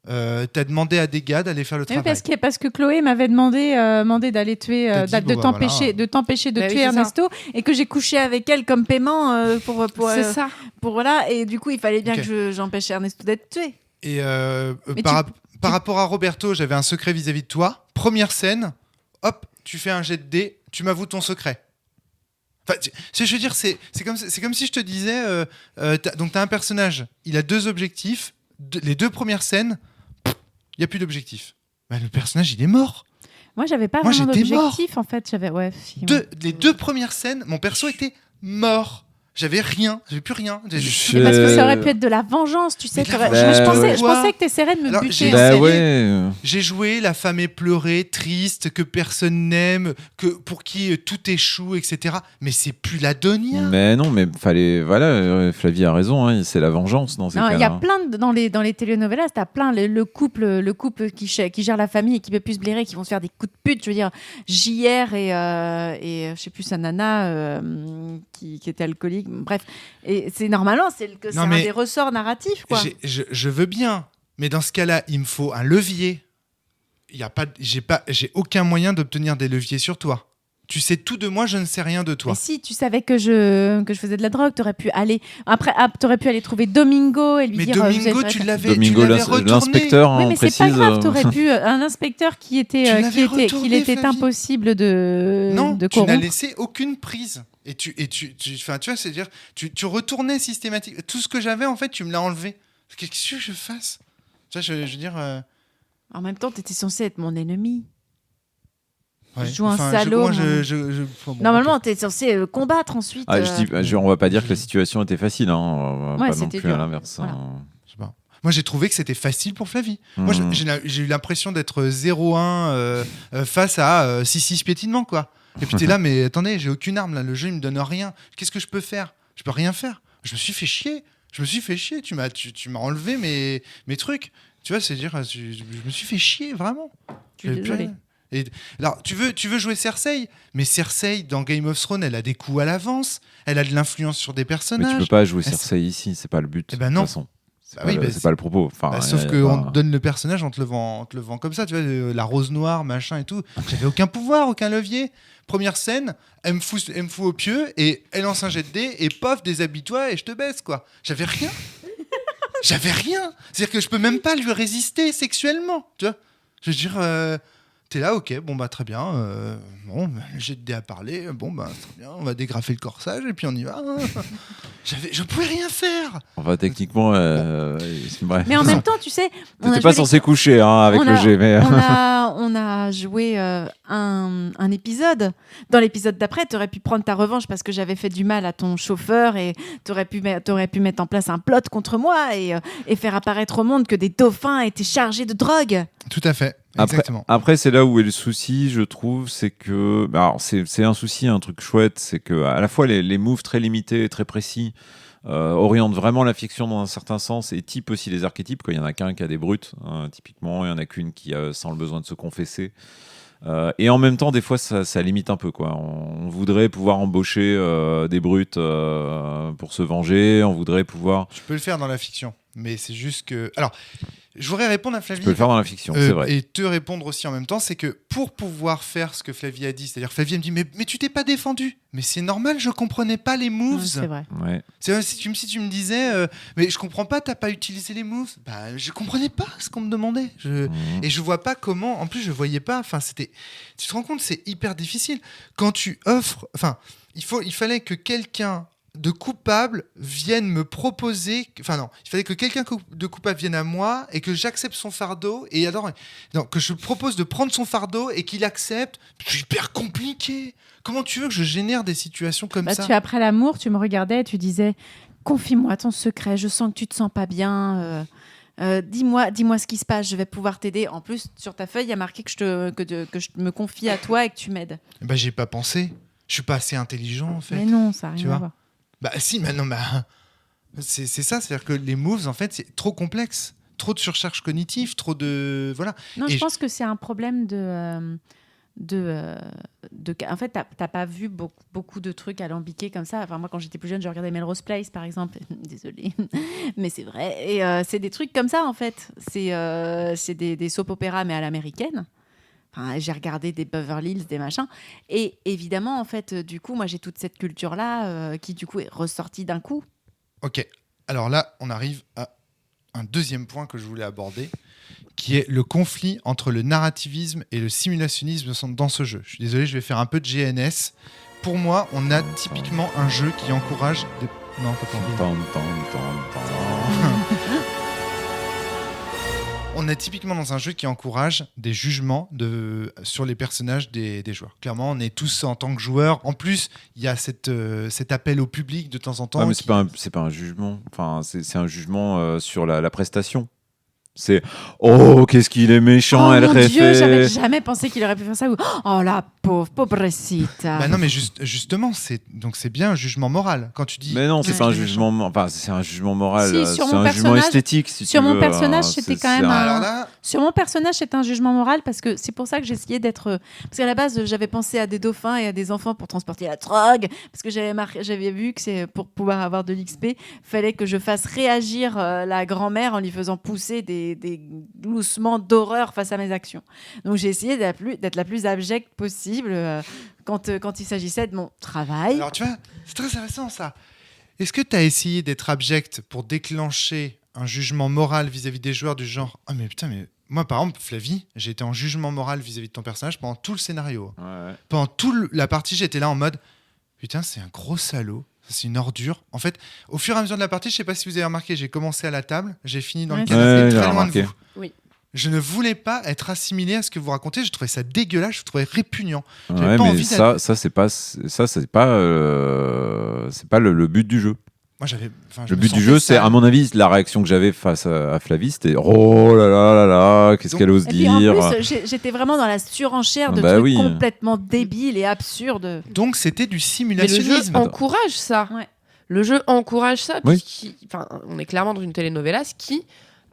T'as demandé à des gars d'aller faire le Oui, travail. parce que Chloé m'avait demandé d'aller tuer, T'as dit, de bon, t'empêcher voilà. de t'empêcher de Bah oui, tuer c'est ça. Ernesto et que j'ai couché avec elle comme paiement C'est ça. pour voilà et du coup il fallait bien Ok. que j'empêche Ernesto d'être tué. Et Mais par rapport à Roberto, j'avais un secret vis-à-vis de toi. Première scène, hop, tu fais un jet de dés, tu m'avoues ton secret. Enfin, je veux dire, c'est comme si je te disais, donc t'as un personnage, il a deux objectifs, les deux premières scènes, il n'y a plus d'objectif. Bah, le personnage, il est mort. Moi j'avais pas Moi, vraiment j'étais mort. d'objectif en fait, j'avais Les deux premières scènes, mon perso était mort. J'avais rien, j'avais plus rien. Mais parce que ça aurait pu être de la vengeance, tu sais. Mais de la Moi, je vengeance, quoi. pensais que t'essaierais de me Alors, buter. j'ai- en fait. Bah ouais. J'ai joué la femme éplorée, triste, que personne n'aime, pour qui tout échoue, etc. Mais c'est plus la Donia. Mais non, mais fallait. Voilà, Flavie a raison, hein, c'est la vengeance dans ces Non, cas-là. il y a plein dans les telenovelas, t'as plein le couple qui gère la famille et qui peut plus se blairer, qui vont se faire des coups de pute. Je veux dire, JR et je sais plus sa nana qui était alcoolique. Bref, et c'est normalement c'est un des ressorts narratifs quoi. Je veux bien, mais dans ce cas-là, il me faut un levier. J'ai aucun moyen d'obtenir des leviers sur toi. Tu sais tout de moi, je ne sais rien de toi. Mais si tu savais que je faisais de la drogue, t'aurais pu aller trouver Domingo et lui Mais dire. Domingo, tu l'avais retourné. L'inspecteur, Oui, on mais c'est précise. pas grave, t'aurais pu un inspecteur qu'il était retourné, Flavie. Impossible de Non, tu corrompre. n'as laissé aucune prise. Et tu vois, c'est-à-dire, tu retournais systématiquement. Tout ce que j'avais, en fait, tu me l'as enlevé. Qu'est-ce que je fasse? Tu vois, je veux dire. En même temps, t'étais censé être mon ennemi. Ouais. Je joue un salaud. Normalement, t'es censé combattre ensuite. Ah, on va pas dire que la situation était facile, hein. On va Ouais, pas non c'était plus dur. à l'inverse. Voilà. Hein. Je sais pas. Moi, j'ai trouvé que c'était facile pour Flavie. Moi, j'ai eu l'impression d'être 0-1 face à 6-6 piétinement, quoi. Et puis t'es là, mais attendez, j'ai aucune arme là. Le jeu, il me donne rien. Qu'est-ce que je peux faire? Je peux rien faire. Je me suis fait chier. Tu m'as enlevé mes trucs. Tu vois, c'est-à-dire, je me suis fait chier, vraiment. Je suis désolée. Et, alors, tu veux jouer Cersei, mais Cersei, dans Game of Thrones, elle a des coups à l'avance. Elle a de l'influence sur des Mais personnages. tu peux pas jouer Cersei ici, c'est pas le but. Eh ben non. De toute façon. C'est Bah pas, oui, c'est pas le propos. Enfin, sauf qu'on te donne le personnage, on te le vend comme ça, tu vois, la rose noire, machin et tout. J'avais aucun pouvoir, aucun levier. Première scène, elle me fout au pieu et elle lance un jet de dés et pof, déshabille-toi et je te baisse, quoi. J'avais rien. C'est-à-dire que je peux même pas lui résister sexuellement, tu vois. Je veux dire, T'es là, ok, bon bah très bien. Bon, j'ai de dés à parler. Bon bah très bien, on va dégrafer le corsage et puis on y va. Je pouvais rien faire. Enfin, techniquement, c'est vrai. Mais en même temps, tu sais, on a T'étais pas joué censé coucher avec on le a- G, mais on a joué un épisode. Dans l'épisode d'après, tu aurais pu prendre ta revanche parce que j'avais fait du mal à ton chauffeur et tu aurais pu mettre en place un plot contre moi et faire apparaître au monde que des dauphins étaient chargés de drogue. Tout à fait. Exactement. Après, c'est là où est le souci, je trouve, c'est que... Alors, c'est un souci, un truc chouette, c'est que à la fois les moves très limités et très précis orientent vraiment la fiction dans un certain sens et typent aussi les archétypes. Quand il y en a qu'un qui a des brutes, typiquement, il y en a qu'une qui sent le besoin de se confesser. Et en même temps, des fois, ça limite un peu, quoi. On voudrait pouvoir embaucher des brutes pour se venger, on voudrait pouvoir... Je peux le faire dans la fiction, mais c'est juste que... Alors, je voudrais répondre à Flavie. Tu peux le faire dans la fiction, c'est vrai. Et te répondre aussi en même temps, c'est que pour pouvoir faire ce que Flavie a dit, c'est-à-dire Flavie elle me dit mais tu t'es pas défendu. Mais c'est normal, je comprenais pas les moves. Ouais, c'est vrai. Ouais. C'est vrai, si tu me disais mais je comprends pas, t'as pas utilisé les moves. Bah je comprenais pas ce qu'on me demandait. Et je vois pas comment. En plus je voyais pas. Enfin c'était. Tu te rends compte, c'est hyper difficile quand tu offres. Enfin il fallait que quelqu'un de coupable vienne me proposer, enfin non, il fallait que quelqu'un de coupable vienne à moi et que j'accepte son fardeau et alors non, que je propose de prendre son fardeau et qu'il accepte. C'est hyper compliqué. Comment tu veux que je génère des situations comme ça? Après l'amour, tu me regardais et tu disais confie-moi ton secret, je sens que tu te sens pas bien. Dis-moi ce qui se passe, je vais pouvoir t'aider. En plus, sur ta feuille, il y a marqué que je me confie à toi et que tu m'aides. Bah j'ai pas pensé. Je suis pas assez intelligent en fait. Mais non, ça n'a Tu rien vois à voir. Bah si, mais non, c'est ça, c'est-à-dire que les moves en fait c'est trop complexe, trop de surcharge cognitive, trop de voilà. Non, Et je pense que c'est un problème en fait, t'as pas vu beaucoup de trucs alambiqués comme ça. Enfin, moi, quand j'étais plus jeune, je regardais Melrose Place, par exemple. Désolée, mais c'est vrai. Et c'est des trucs comme ça, en fait. C'est des soap-opéras, mais à l'américaine. Enfin, j'ai regardé des Beverly Hills, des machins. Et évidemment, en fait, du coup, moi, j'ai toute cette culture-là qui, du coup, est ressortie d'un coup. Ok, alors là, on arrive à un deuxième point que je voulais aborder, qui est le conflit entre le narrativisme et le simulationnisme dans ce jeu. Je suis désolé, je vais faire un peu de GNS. Pour moi, on a typiquement un jeu qui encourage... Non, t'as pas envie. On est typiquement dans un jeu qui encourage des jugements sur les personnages des joueurs. Clairement, on est tous en tant que joueurs. En plus, il y a cet appel au public de temps en temps. Ouais, mais c'est pas un jugement. Enfin, c'est un jugement sur la prestation. C'est qu'est-ce qu'il est méchant, elle mon Dieu, refait. j'avais jamais pensé qu'il aurait pu faire ça. Oh la pobrecita. Bah non, mais justement, c'est bien un jugement moral. Quand tu dis. Mais non, c'est qu'est-ce pas un qu'il est jugement. Enfin, c'est un jugement moral. Si, C'est sur mon un jugement personnage- esthétique. Si sur tu mon veux, personnage, c'était quand même méchant. un- Alors là, Sur mon personnage, c'est un jugement moral parce que c'est pour ça que j'ai essayé d'être. Parce qu'à la base, j'avais pensé à des dauphins et à des enfants pour transporter la drogue. Parce que j'avais vu que c'est pour pouvoir avoir de l'XP, fallait que je fasse réagir la grand-mère en lui faisant pousser des gloussements d'horreur face à mes actions. Donc j'ai essayé d'être la plus abjecte possible quand il s'agissait de mon travail. alors tu vois, c'est très intéressant ça. Est-ce que tu as essayé d'être abject pour déclencher un jugement moral vis-à-vis des joueurs du genre « Ah mais putain, mais moi par exemple, Flavie, j'ai été en jugement moral vis-à-vis de ton personnage pendant tout le scénario. Ouais. Pendant toute la partie, j'étais là en mode « Putain, c'est un gros salaud. C'est une ordure. » En fait, au fur et à mesure de la partie, je sais pas si vous avez remarqué, j'ai commencé à la table, j'ai fini dans le Ouais, canapé, j'ai très loin remarqué. de vous. Oui. Je ne voulais pas être assimilé à ce que vous racontez. Je trouvais ça dégueulasse, je trouvais répugnant. J'avais Ouais, pas mais envie ça c'est pas le but du jeu. Moi, Le but du jeu, c'est, à mon avis, la réaction que j'avais face à Flavie, c'était oh là là là là, qu'est-ce Donc- qu'elle ose Et puis en dire. plus, j'étais vraiment dans la surenchère de Bah trucs oui. complètement débiles et absurdes. Donc, c'était du Mais le jeu simulationnisme. encourage ça. Ouais. Le jeu encourage ça. Oui. On est clairement dans une telenovelas qui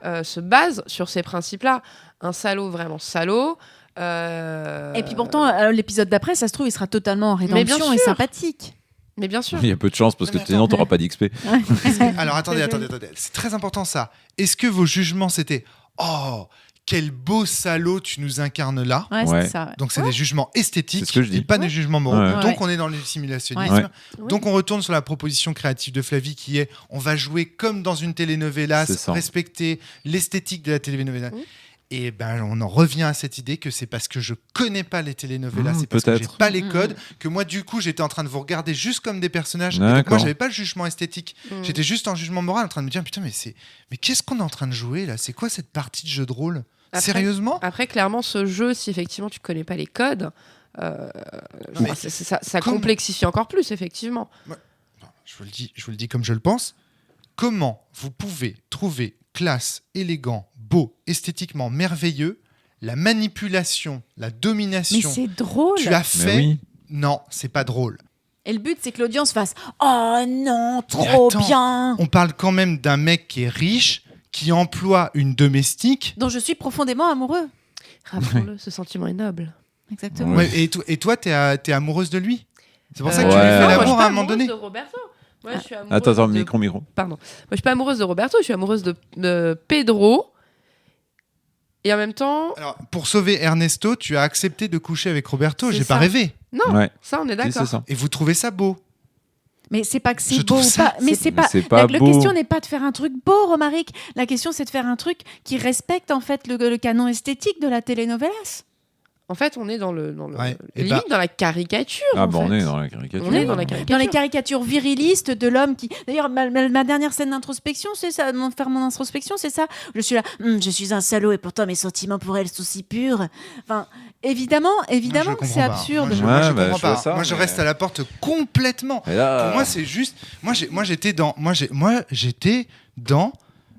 se base sur ces principes-là. Un salaud vraiment salaud. Et puis pourtant, l'épisode d'après, ça se trouve, il sera totalement en bien rédemption et sûr. sympathique. Mais bien sûr. Il y a peu de chance parce que Non, mais sinon t'auras pas d'XP. Alors, attendez. C'est très important, ça. Est-ce que vos jugements, c'était « Oh, quel beau salaud tu nous incarnes là ?» Ouais, Ouais. c'est ça. Ouais. Donc, c'est des jugements esthétiques C'est ce que je dis. et pas des jugements moraux. Ouais. Donc, Ouais. on est dans le simulationnisme. Ouais. Oui. Donc, on retourne sur la proposition créative de Flavie qui est on va jouer comme dans une telenovela, C'est ça. respecter l'esthétique de la telenovela. Oui. Et ben, on en revient à cette idée que c'est parce que je connais pas les telenovelas, c'est parce que j'ai peut-être. pas les codes, que moi, du coup, j'étais en train de vous regarder juste comme des personnages. Et donc, D'accord. moi, j'avais pas le jugement esthétique. J'étais juste en jugement moral, en train de me dire, putain, mais qu'est-ce qu'on est en train de jouer là ? C'est quoi cette partie de jeu de rôle ? Sérieusement ? Après, clairement, ce jeu, si effectivement tu connais pas les codes, mais ça complexifie encore plus, effectivement. Je vous le dis comme je le pense. Comment vous pouvez trouver classe, élégant, beau, esthétiquement merveilleux, la manipulation, la domination. Mais c'est drôle. Tu as Mais fait. oui. Non, c'est pas drôle. Et le but, c'est que l'audience fasse « Oh non, trop attends. bien !» On parle quand même d'un mec qui est riche, qui emploie une domestique. Dont je suis profondément amoureux. Rappelons-le, ce sentiment est noble. Exactement. Ouais, et toi, t'es amoureuse de lui. C'est pour ça que tu Ouais. lui fais Non, moi, je suis l'amour pas à un moment donné. amoureuse de Roberto. Moi, je suis amoureuse Attends, de... micro. Pardon. Moi, je suis pas amoureuse de Roberto, je suis amoureuse de Pedro. Et en même temps, Alors, pour sauver Ernesto, tu as accepté de coucher avec Roberto. C'est J'ai ça. pas rêvé. non, Ouais. ça, on est Si, d'accord. c'est ça. Et vous trouvez ça beau. Mais c'est pas que Je c'est beau trouve ou ça- pas. Mais c'est pas. c'est pas La beau. question n'est pas de faire un truc beau, Romaric. La question, c'est de faire un truc qui respecte en fait le canon esthétique de la telenovelas. En fait, on est dans le Ouais. Et limite bah- dans la caricature. Ah, en bah, on fait. est dans la caricature. On est dans la caricature. Dans les caricatures virilistes de l'homme qui. D'ailleurs, ma dernière scène d'introspection, c'est ça. Faire mon introspection, c'est ça. Je suis là. Je suis un salaud et pourtant mes sentiments pour elle sont si purs. Enfin, évidemment Moi, je que c'est comprends pas. absurde. Moi, je Ouais, bah, comprends je vois pas. ça, Moi, je mais- reste à la porte complètement. Et là, Pour moi, c'est juste. Moi, j'étais dans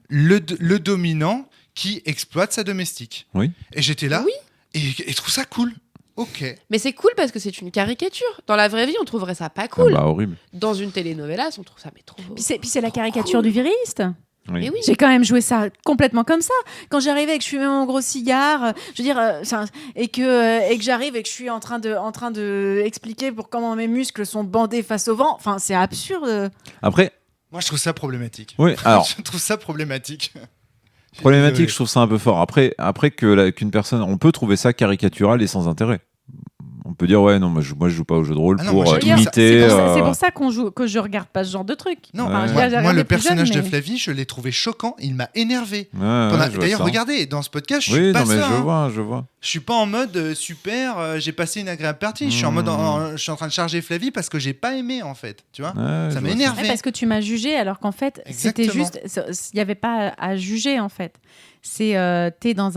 le dominant qui exploite sa domestique. Oui. Et j'étais là. Oui. Et je trouve ça cool. Ok. Mais c'est cool parce que c'est une caricature. Dans la vraie vie, on trouverait ça pas ah cool. bah, horrible. Dans une telenovela, on trouve ça mais trop. Puis c'est la trop caricature cool. du viriliste. Oui. Mais oui. J'ai quand même joué ça complètement comme ça. Quand j'arrivais et que je fumais mon gros cigare, je veux dire, et que j'arrive et que je suis en train de expliquer pour comment mes muscles sont bandés face au vent. Enfin, c'est absurde. Après, Moi, je trouve ça problématique. oui, alors, Je trouve ça problématique. problématique, Désolé. je trouve ça un peu fort. Après qu'une personne, on peut trouver ça caricatural et sans intérêt. On peut dire, ouais, non, moi je joue pas au jeu de rôle Ah non, pour moi, j'aime bien ça. imiter. C'est pour ça que je regarde pas ce genre de truc. Non, Ouais. j'ai moi, regardé le plus jeune, personnage de mais- Flavie, je l'ai trouvé choquant. Il m'a énervé. Ouais, ouais, je vois D'ailleurs, ça. regardez, dans ce podcast, je suis Oui, pas non, mais ça. hein. je vois. Je suis pas en mode super, j'ai passé une agréable partie. Je suis en mode, je suis en train de charger Flavie parce que j'ai pas aimé en fait. Tu vois, Ouais, ça je m'a vois énervé. Ouais, parce que tu m'as jugé alors qu'en fait, c'était Exactement. juste. Il n'y avait pas à juger en fait. T'es dans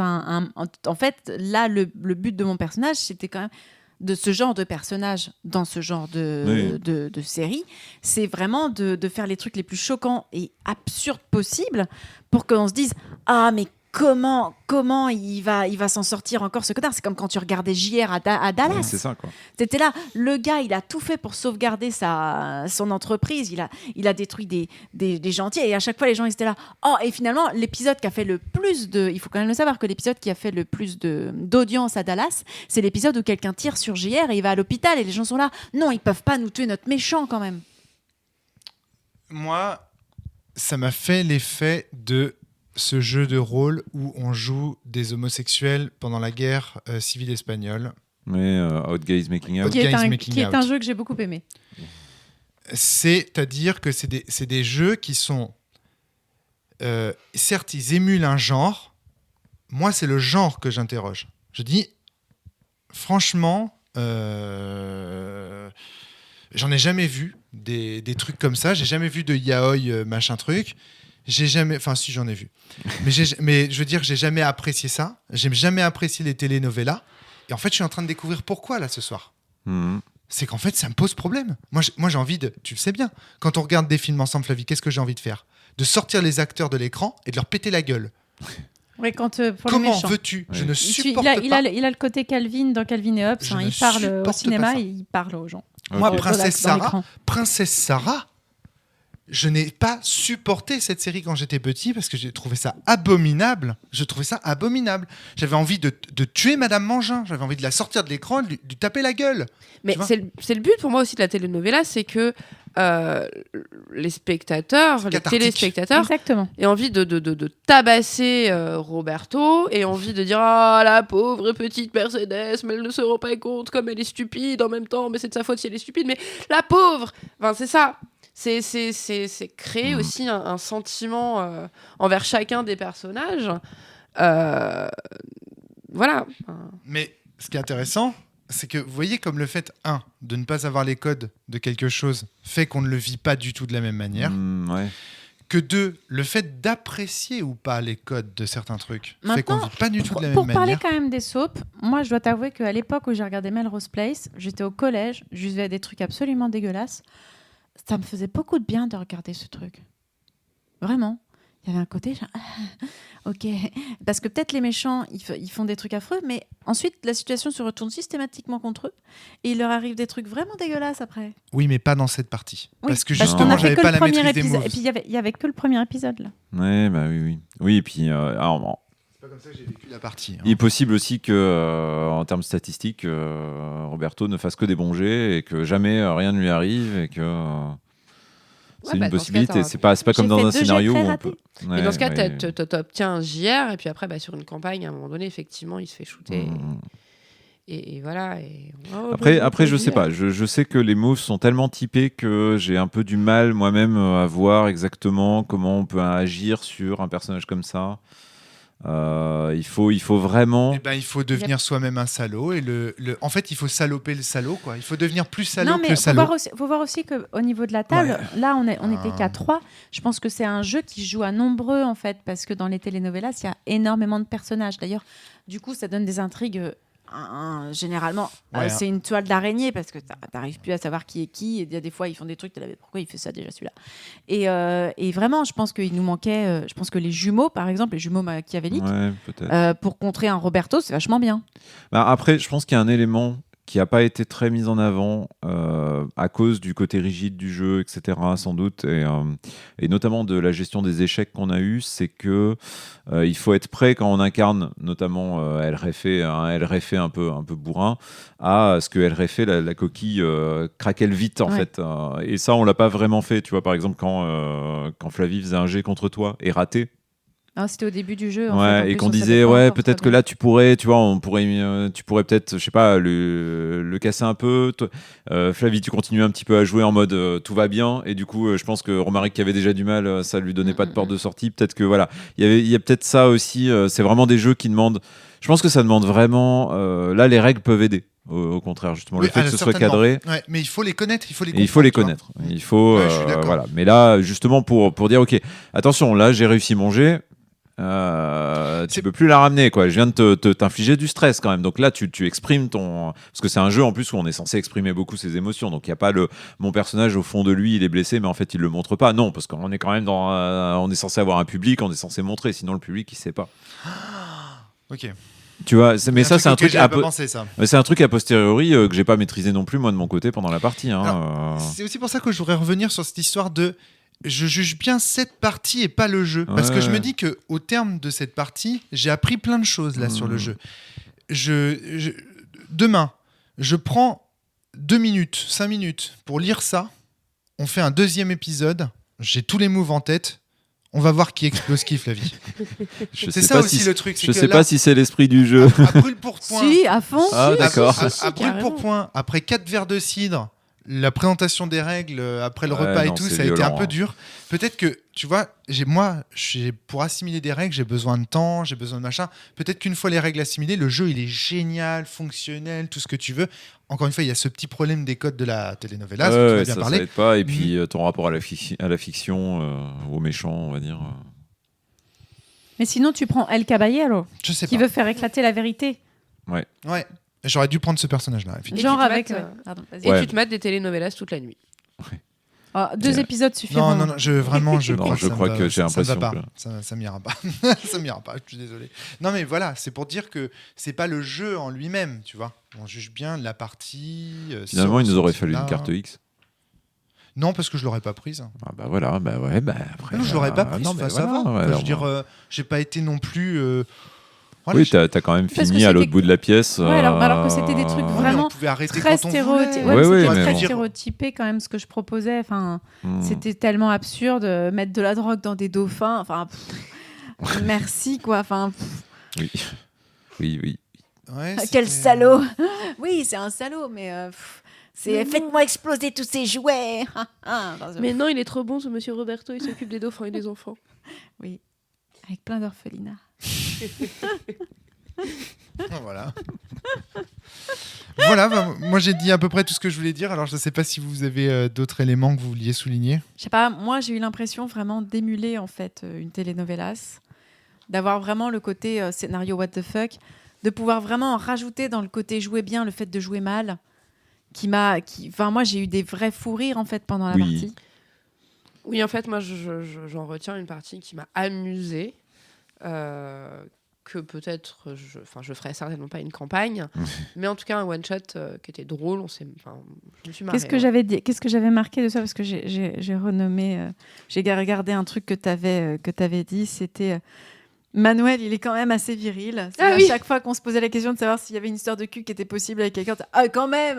en fait, là, le but de mon personnage, c'était quand même. De ce genre de personnage dans ce genre de série, c'est vraiment de faire les trucs les plus choquants et absurdes possibles pour qu'on se dise ah mais comment il va s'en sortir encore ce connard. C'est comme quand tu regardais JR à Dallas. Ouais, c'est ça, quoi. T'étais là, le gars, il a tout fait pour sauvegarder son entreprise, il a détruit des gentils, et à chaque fois, les gens, ils étaient là. Oh, et finalement, l'épisode qui a fait le plus de... Il faut quand même le savoir que l'épisode qui a fait le plus d'audience à Dallas, c'est l'épisode où quelqu'un tire sur JR et il va à l'hôpital, et les gens sont là. Non, ils peuvent pas nous tuer notre méchant, quand même. Moi, ça m'a fait l'effet de ce jeu de rôle où on joue des homosexuels pendant la guerre civile espagnole. Mais Out Guys Making Out. Out Qui est, Guys un, Making qui est Out. un jeu que j'ai beaucoup aimé. C'est-à-dire que c'est des jeux qui sont... certes, ils émulent un genre. Moi, c'est le genre que j'interroge. Je dis, franchement, j'en ai jamais vu des trucs comme ça. J'ai jamais vu de yaoi machin truc. J'ai jamais... Enfin, si, j'en ai vu. Mais je veux dire, j'ai jamais apprécié ça. J'ai jamais apprécié les telenovelas. Et en fait, je suis en train de découvrir pourquoi, là, ce soir. Mhm. C'est qu'en fait, ça me pose problème. Moi, j'ai envie de... Tu le sais bien. Quand on regarde des films ensemble, Flavie, qu'est-ce que j'ai envie de faire ? De sortir les acteurs de l'écran et de leur péter la gueule. Ouais, pour le Comment méchant. veux-tu ? Je Ouais. ne supporte pas. Il a le côté Calvin dans Calvin et Hobbes. Je hein, ne il parle au supporte cinéma pas ça. et il parle aux gens. Moi, Ok. Princesse Dans Sarah, l'écran. Princesse Sarah, je n'ai pas supporté cette série quand j'étais petit parce que j'ai trouvé ça abominable. Je trouvais ça abominable. J'avais envie de tuer Madame Mangin. J'avais envie de la sortir de l'écran et de lui taper la gueule. Mais Tu vois c'est le but pour moi aussi de la telenovela, c'est que les spectateurs, les cathartique. téléspectateurs Exactement. aient envie de tabasser Roberto et envie de dire ah la pauvre petite Mercedes, mais elle ne se rend pas compte comme elle est stupide en même temps, mais c'est de sa faute si elle est stupide, mais la pauvre, enfin c'est ça. C'est créer aussi un sentiment envers chacun des personnages Voilà. Mais ce qui est intéressant, c'est que vous voyez comme le fait, de ne pas avoir les codes de quelque chose fait qu'on ne le vit pas du tout de la même manière, Ouais. que 2, le fait d'apprécier ou pas les codes de certains trucs fait Maintenant, qu'on ne vit pas du tout de la Pour même parler manière. quand même des soaps, moi je dois t'avouer qu'à l'époque où j'ai regardé Melrose Place, j'étais au collège, je vivais des trucs absolument dégueulasses. Ça me faisait beaucoup de bien de regarder ce truc. Vraiment. Il y avait un côté genre, ok. Parce que peut-être les méchants, ils font des trucs affreux, mais ensuite la situation se retourne systématiquement contre eux et il leur arrive des trucs vraiment dégueulasses après. Oui, mais pas dans cette partie. Oui, Parce que parce justement, qu'on a fait j'avais que pas le la premier maîtrise des épisode. moves. Et puis il y avait que le premier épisode là. Ouais, bah oui. Oui, et puis, alors, C'est pas comme ça que j'ai vécu la partie. il est possible aussi que, en termes statistiques, Roberto ne fasse que des bons jets et que jamais rien ne lui arrive et que c'est une dans ce cas, possibilité. t'as- C'est pas comme J'ai dans fait un 2 jets scénario très où on ratés. peut. Mais dans ce cas, Ouais, t'obtiens un JR, et puis après, sur une campagne, à un moment donné, effectivement, il se fait shooter. Mm. Et voilà. Après, je sais pas. Je sais que les moves sont tellement typés que j'ai un peu du mal moi-même à voir exactement comment on peut agir sur un personnage comme ça. Il faut vraiment. Eh ben, il faut devenir soi-même un salaud. Et en fait, il faut saloper le salaud, quoi. Il faut devenir plus salaud Non, que mais le salaud. faut voir aussi qu'au niveau de la table, là, on était qu'à 3. Je pense que c'est un jeu qui se joue à nombreux, en fait, parce que dans les telenovelas, il y a énormément de personnages. D'ailleurs, du coup, ça donne des intrigues. Généralement, Ouais, c'est une toile d'araignée parce que t'arrives plus à savoir qui est qui. Et il y a des fois, ils font des trucs, pourquoi il fait ça déjà celui-là. Et vraiment, je pense qu'il nous manquait. Je pense que les jumeaux, par exemple, les jumeaux machiavéliques, Ouais, peut-être. pour contrer un Roberto, c'est vachement bien. Bah, après, je pense qu'il y a un élément qui n'a pas été très mis en avant à cause du côté rigide du jeu, etc., sans doute, et notamment de la gestion des échecs qu'on a eu, c'est que il faut être prêt quand on incarne, notamment El Refe un peu bourrin, à ce que El Refe, la coquille, craquelle vite, en fait. Et ça, on l'a pas vraiment fait. Tu vois, par exemple, quand Flavie faisait un jet contre toi et raté, C'était au début du jeu. et qu'on disait peut-être que là tu pourrais tu pourrais peut-être je sais pas le casser un peu. Flavie, tu continues un petit peu à jouer en mode tout va bien, et du coup je pense que Romaric, qui avait déjà du mal, ça lui donnait pas de porte de sortie. Peut-être que voilà, il y a peut-être ça aussi. C'est vraiment des jeux qui demandent, je pense que ça demande vraiment, là les règles peuvent aider. Au contraire, justement, le fait que ce soit certainement. cadré. Ouais, mais il faut les connaître, il faut les Et il faut les comprendre, tu connaître. Il faut, Ouais, je suis d'accord. voilà. Mais là, justement, pour dire, ok, attention, là, j'ai réussi mon jet. Tu peux plus la ramener, quoi. Je viens de t'infliger du stress quand même. Donc là, tu exprimes parce que c'est un jeu en plus où on est censé exprimer beaucoup ses émotions. Donc il y a pas mon personnage au fond de lui, il est blessé, mais en fait il le montre pas. Non, parce qu'on est quand même on est censé avoir un public, on est censé montrer. Sinon le public il sait pas. Ok. Tu vois, mais ça c'est un truc j'avais pas pensé, ça. c'est un truc a posteriori que j'ai pas maîtrisé non plus moi de mon côté pendant la partie. C'est aussi pour ça que je voudrais revenir sur cette histoire de je juge bien cette partie et pas le jeu. Parce que je me dis qu'au terme de cette partie, j'ai appris plein de choses là sur le jeu. Demain, je prends 2 minutes, 5 minutes pour lire ça. On fait un 2e épisode. J'ai tous les moves en tête. On va voir qui explose qui, Flavie. C'est ça aussi le truc. Je sais pas si c'est l'esprit du jeu. À brûle-pourpoint. Si, à fond. Ah, d'accord. À brûle-pourpoint, après 4 verres de cidre, la présentation des règles après le repas et tout, c'est ça a été un violent, peu dur. Peut-être que, tu vois, pour assimiler des règles, j'ai besoin de temps, j'ai besoin de machin. Peut-être qu'une fois les règles assimilées, le jeu, il est génial, fonctionnel, tout ce que tu veux. Encore une fois, il y a ce petit problème des codes de la telenovela, tu vas bien parler. Ça aide pas. Et puis ton rapport à la fiction, aux méchants, on va dire. Mais sinon, tu prends El Caballero, Je sais qui pas. veut faire éclater la vérité. Ouais. J'aurais dû prendre ce personnage-là, effectivement. Et Genre tu te avec. mates, Pardon, vas-y. Et Ouais. tu te mates des telenovelas toute la nuit. 2 épisodes suffiront. Non, je Non, je crois que j'ai l'impression ça me va que- pas. Ça m'ira pas. Ça m'ira pas, je suis désolé. Non, mais voilà, c'est pour dire que c'est pas le jeu en lui-même, tu vois. On juge bien la partie. Finalement, il nous aurait fallu là. une carte X. Non, parce que je l'aurais pas prise. Ah bah voilà, après. Non, je l'aurais pas prise. non, enfin, mais ça voilà, va. ouais, Enfin, je alors, veux dire, j'ai pas été non plus. Voilà, oui, j'ai- t'as quand même Parce fini que à l'autre c'était- bout de la pièce. Ouais, alors que c'était des trucs Ouais, mais vraiment on pouvait arrêter très quand on stéréotypé. voulait. Ouais, C'était mais très bon. stéréotypé quand même ce que je proposais. Enfin, Hmm. c'était tellement absurde. Mettre de la drogue dans des dauphins. Enfin, merci quoi. Enfin, Oui. Oui. Ouais, quel c'était- salaud. Oui, c'est un salaud, mais c'est faites-moi exploser tous ces jouets. Mais non, il est trop bon, ce monsieur Roberto. Il s'occupe des dauphins et des enfants. Oui, avec plein d'orphelinats. Voilà. Voilà, bah, moi j'ai dit à peu près tout ce que je voulais dire. Alors je ne sais pas si vous avez d'autres éléments que vous vouliez souligner. Je sais pas, moi j'ai eu l'impression vraiment d'émuler en fait une telenovelas, d'avoir vraiment le côté scénario what the fuck, de pouvoir vraiment rajouter dans le côté jouer bien le fait de jouer mal, enfin moi j'ai eu des vrais fous rires en fait pendant la partie. Oui, en fait moi j'en retiens une partie qui m'a amusée. Que peut-être, je ferais certainement pas une campagne, mais en tout cas un one-shot qui était drôle, je me suis marrée. Qu'est-ce que j'avais marqué de ça, parce que j'ai renommé, j'ai regardé un truc que t'avais dit, c'était Manuel, il est quand même assez viril. À chaque fois qu'on se posait la question de savoir s'il y avait une histoire de cul qui était possible avec quelqu'un, quand même,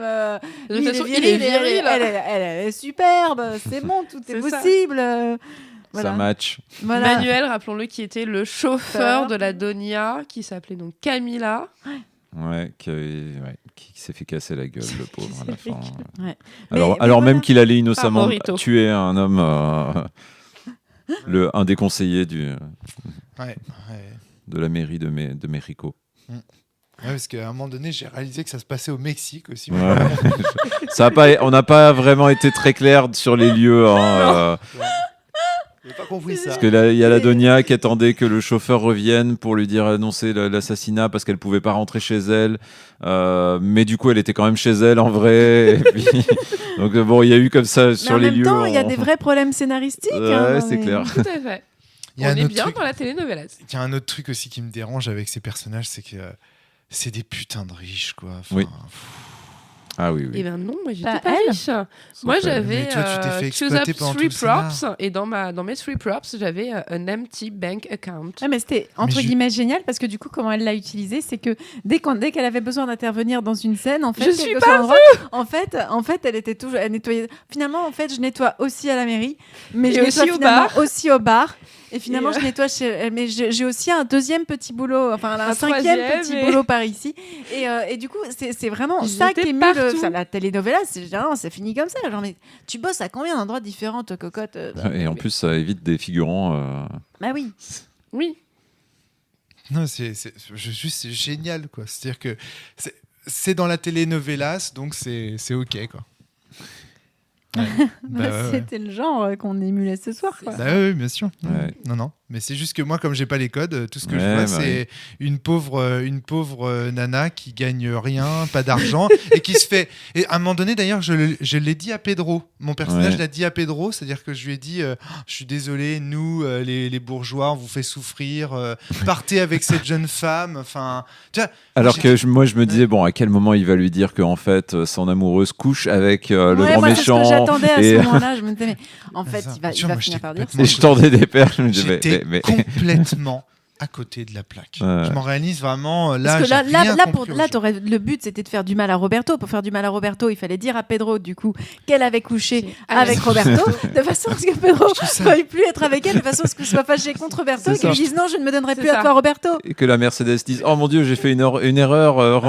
lui, il est viril, elle est superbe, c'est bon, tout est possible. Ça match. Voilà. Manuel, rappelons-le, qui était le chauffeur de la Donia, qui s'appelait donc Camilla. Ouais, qui s'est fait casser la gueule, le pauvre, à la fin. Ouais. Alors même qu'il allait innocemment Morito. tuer un homme, un des conseillers de la mairie de Mexico. Ouais, parce qu'à un moment donné, j'ai réalisé que ça se passait au Mexique aussi. Ouais. On n'a pas vraiment été très clair sur les lieux. J'ai pas compris ça. Parce que là, il y a la Donia qui attendait que le chauffeur revienne pour lui dire annoncer l'assassinat parce qu'elle pouvait pas rentrer chez elle. Mais du coup, elle était quand même chez elle en vrai. Et puis... Donc bon, il y a eu comme ça sur les lieux. Mais en même temps, il y a des vrais problèmes scénaristiques. Ouais, c'est clair. Tout à fait. On est bien dans la telenovelas. Il y a un autre truc aussi qui me dérange avec ces personnages, c'est que c'est des putains de riches, quoi. Enfin, oui. Ah oui. Eh bien non, moi j'étais pas riche. Moi j'avais tu t'es fait choose exploiter up pendant three tout le scénar. props et dans mes three props j'avais un empty bank account. Ouais, mais c'était entre guillemets génial parce que du coup comment elle l'a utilisé, c'est que dès qu'elle avait besoin d'intervenir dans une scène, en fait, je suis pas en fait, elle était toujours, elle nettoyait. Finalement, en fait, je nettoie aussi à la mairie, mais je aussi nettoie au finalement bar. aussi au bar. Et finalement, je nettoie mais j'ai aussi un deuxième petit boulot, enfin un cinquième petit boulot par ici. Et du coup, c'est vraiment ça qui est mieux. La telenovela, c'est fini comme ça. Genre, mais tu bosses à combien d'endroits différents, toi, cocotte Et en plus, ça évite des figurants. Bah oui. Oui. Non, c'est génial, quoi. C'est-à-dire que c'est dans la telenovelas, donc c'est ok, quoi. Ouais. C'était le genre qu'on émulait ce soir, quoi. Oui, bien sûr. Ouais. Non, mais c'est juste que moi, comme j'ai pas les codes, tout ce que je vois, c'est une pauvre nana qui gagne rien, pas d'argent, et qui se fait. Et à un moment donné, d'ailleurs, je l'ai dit à Pedro. Mon personnage l'a dit à Pedro, c'est-à-dire que je lui ai dit, je suis désolé, nous, les bourgeois, on vous fait souffrir. Partez avec cette jeune femme. Enfin, tu vois. Alors que moi, je me disais, bon, à quel moment il va lui dire qu'en fait, son amoureuse couche avec le grand méchant. C'est ce que j'attendais à ce moment-là. Je me disais, mais en fait, il va finir par dire. Et je tendais des perches. Je me disais, j'étais complètement à côté de la plaque. Je m'en réalise vraiment. Là, parce que là, le but, c'était de faire du mal à Roberto. Pour faire du mal à Roberto, il fallait dire à Pedro, du coup, qu'elle avait couché avec Roberto, de façon à ce que Pedro ne veuille plus être avec elle, de façon à ce qu'il soit fâché contre Roberto, et qu'il lui dise non, je ne me donnerai plus à toi, Roberto. Et que la Mercedes dise, oh mon Dieu, j'ai fait une erreur,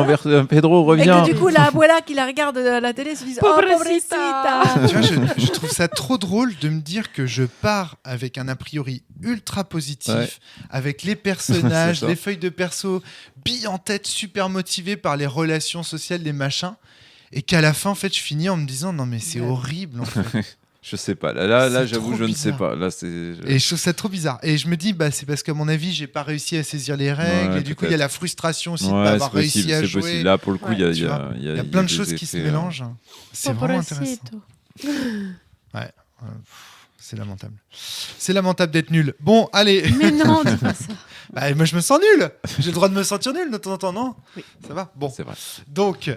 Pedro, reviens. Et que du coup, la abuela qui la regarde à la télé se dise, oh, pobrecita. Tu vois, je trouve ça trop drôle de me dire que je pars avec un a priori ultra positif, avec les personnages, les feuilles de perso, billes en tête, super motivé par les relations sociales, les machins, et qu'à la fin, en fait, je finis en me disant non mais c'est horrible. En fait. Je sais pas. Là, j'avoue, je ne sais pas. Là, et je trouve ça trop bizarre. Et je me dis, c'est parce qu'à mon avis, j'ai pas réussi à saisir les règles. Et du coup, il y a la frustration aussi de pas avoir réussi à jouer. Possible. Là, pour le coup, il y a plein de choses qui se mélangent. C'est vraiment intéressant. Ouais. C'est lamentable. C'est lamentable d'être nul. Bon, allez. Mais non, dis pas ça. Moi, je me sens nul. J'ai le droit de me sentir nul de temps en temps, non ? Oui. Ça va ? Bon. C'est vrai. Donc,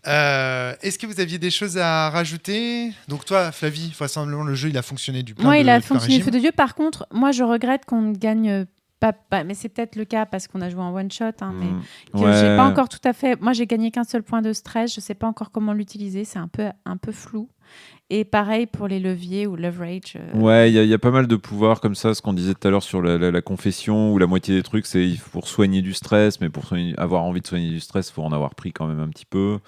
est-ce que vous aviez des choses à rajouter ? Donc, toi, Flavie, vraisemblablement, le jeu, il a fonctionné du plein Moi, de il a fonctionné régime. du feu de Dieu. Par contre, moi, je regrette qu'on ne gagne pas. Mais c'est peut-être le cas parce qu'on a joué en one-shot. Mais j'ai pas encore tout à fait... Moi, j'ai gagné qu'un seul point de stress. Je sais pas encore comment l'utiliser. C'est un peu flou. Et pareil pour les leviers ou leverage. Ouais, il y a pas mal de pouvoirs comme ça, ce qu'on disait tout à l'heure sur la confession, où la moitié des trucs, c'est pour soigner du stress, mais pour avoir envie de soigner du stress, il faut en avoir pris quand même un petit peu.